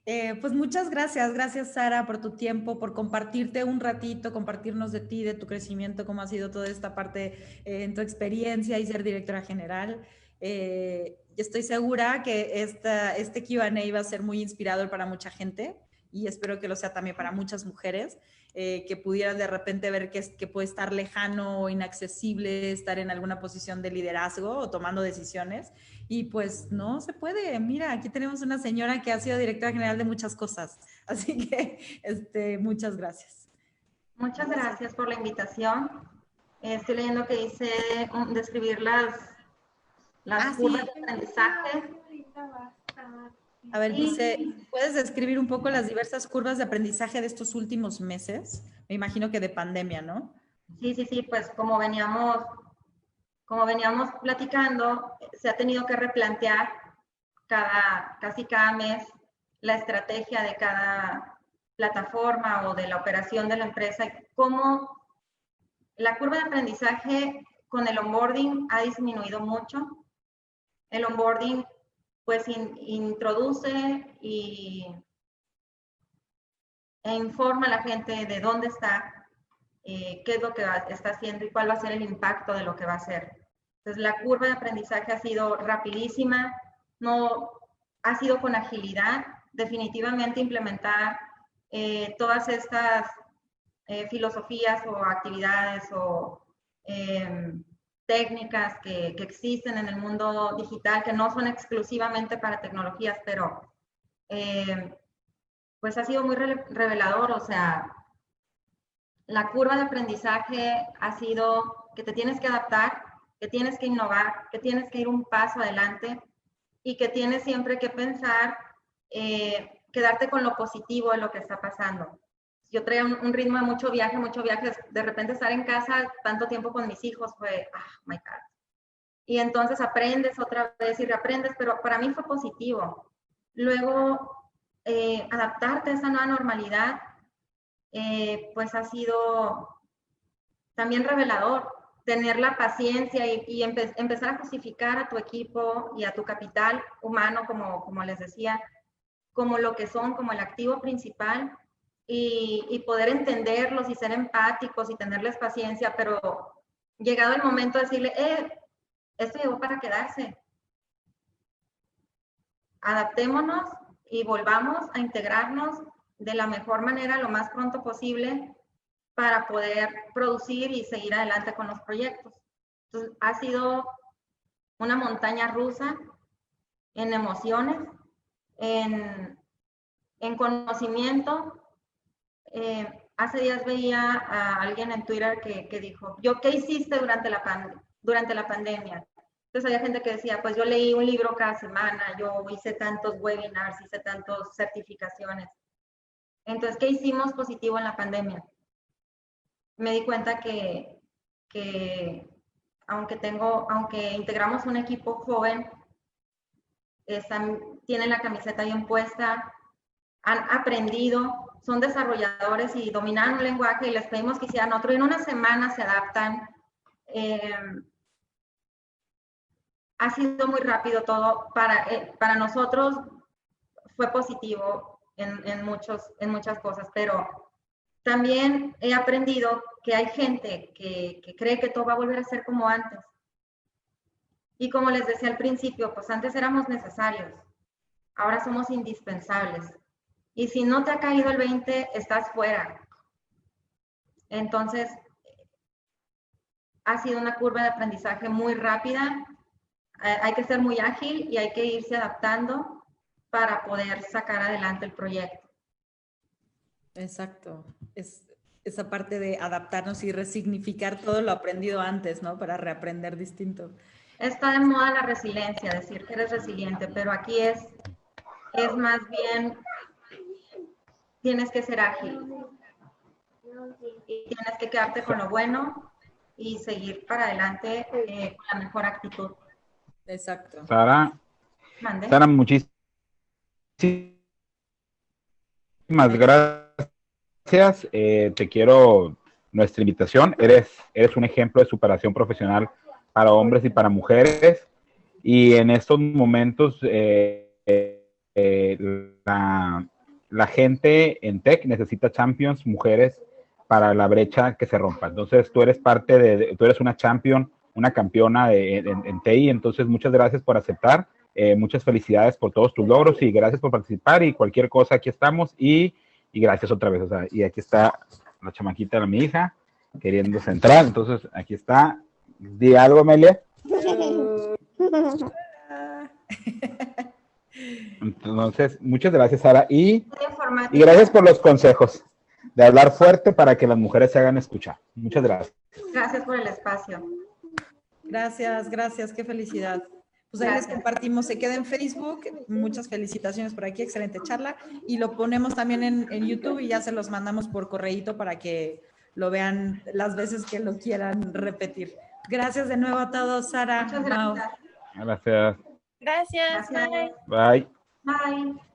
Pues muchas gracias. Gracias, Sara, por tu tiempo, por compartirte un ratito, compartirnos de ti, de tu crecimiento, cómo ha sido toda esta parte en tu experiencia y ser directora general. Estoy segura que este Q&A va a ser muy inspirador para mucha gente y espero que lo sea también para muchas mujeres. Que pudieran de repente ver que puede estar lejano o inaccesible estar en alguna posición de liderazgo o tomando decisiones. Y pues no se puede. Mira, aquí tenemos una señora que ha sido directora general de muchas cosas. Así que muchas gracias. Muchas gracias por la invitación. Estoy leyendo que dice describir las curvas de aprendizaje. A ver, dice, ¿puedes describir un poco las diversas curvas de aprendizaje de estos últimos meses? Me imagino que de pandemia, ¿no? Sí, pues como veníamos platicando, se ha tenido que replantear casi cada mes la estrategia de cada plataforma o de la operación de la empresa, cómo la curva de aprendizaje con el onboarding ha disminuido mucho. El onboarding pues introduce e informa a la gente de dónde está, qué es lo que está haciendo y cuál va a ser el impacto de lo que va a hacer. Entonces, la curva de aprendizaje ha sido rapidísima, no ha sido con agilidad, definitivamente implementar todas estas filosofías o actividades o técnicas que existen en el mundo digital, que no son exclusivamente para tecnologías, pero pues ha sido muy revelador. O sea, la curva de aprendizaje ha sido que te tienes que adaptar, que tienes que innovar, que tienes que ir un paso adelante y que tienes siempre que pensar, quedarte con lo positivo de lo que está pasando. Yo traía un ritmo de mucho viaje, de repente estar en casa tanto tiempo con mis hijos fue, my God. Y entonces aprendes otra vez y reaprendes, pero para mí fue positivo. Luego, adaptarte a esa nueva normalidad, pues ha sido también revelador. Tener la paciencia y empezar a justificar a tu equipo y a tu capital humano, como les decía, como lo que son, como el activo principal, y poder entenderlos y ser empáticos y tenerles paciencia, pero llegado el momento de decirle, esto llegó para quedarse. Adaptémonos y volvamos a integrarnos de la mejor manera lo más pronto posible para poder producir y seguir adelante con los proyectos. Entonces, ha sido una montaña rusa en emociones, en conocimiento. Hace días veía a alguien en Twitter que dijo, ¿qué hiciste durante la pandemia? Entonces había gente que decía, pues yo leí un libro cada semana, yo hice tantos webinars, hice tantas certificaciones. Entonces, ¿qué hicimos positivo en la pandemia? Me di cuenta que aunque integramos un equipo joven, tienen la camiseta bien puesta, han aprendido, son desarrolladores y dominan un lenguaje y les pedimos que hicieran otro y en una semana se adaptan. Ha sido muy rápido todo. Para nosotros fue positivo en muchas cosas, pero también he aprendido que hay gente que cree que todo va a volver a ser como antes. Y como les decía al principio, pues antes éramos necesarios, ahora somos indispensables. Y si no te ha caído el 20, estás fuera. Entonces, ha sido una curva de aprendizaje muy rápida. Hay que ser muy ágil y hay que irse adaptando para poder sacar adelante el proyecto. Exacto. Es esa parte de adaptarnos y resignificar todo lo aprendido antes, ¿no? Para reaprender distinto. Está de moda la resiliencia, decir que eres resiliente, pero aquí es más bien, tienes que ser ágil. Y tienes que quedarte con lo bueno y seguir para adelante con la mejor actitud. Exacto. Sara, muchísimas gracias. Te quiero nuestra invitación. Eres un ejemplo de superación profesional para hombres y para mujeres. Y en estos momentos la gente en tech necesita champions, mujeres, para la brecha que se rompa. Entonces, tú eres tú eres una champion, una campeona en TI. Entonces, muchas gracias por aceptar. Muchas felicidades por todos tus logros y gracias por participar y cualquier cosa, aquí estamos y gracias otra vez. O sea, y aquí está la chamaquita de mi hija queriéndose entrar. Entonces, aquí está. Di algo, Amelia. Entonces, muchas gracias, Sara. Y gracias por los consejos de hablar fuerte para que las mujeres se hagan escuchar. Muchas gracias. Gracias por el espacio. Gracias, qué felicidad. Pues ahí les compartimos, se queda en Facebook. Muchas felicitaciones por aquí, excelente charla. Y lo ponemos también en YouTube y ya se los mandamos por correíto para que lo vean las veces que lo quieran repetir. Gracias de nuevo a todos, Sara. Muchas gracias. Gracias. Gracias. Gracias. Bye. Bye.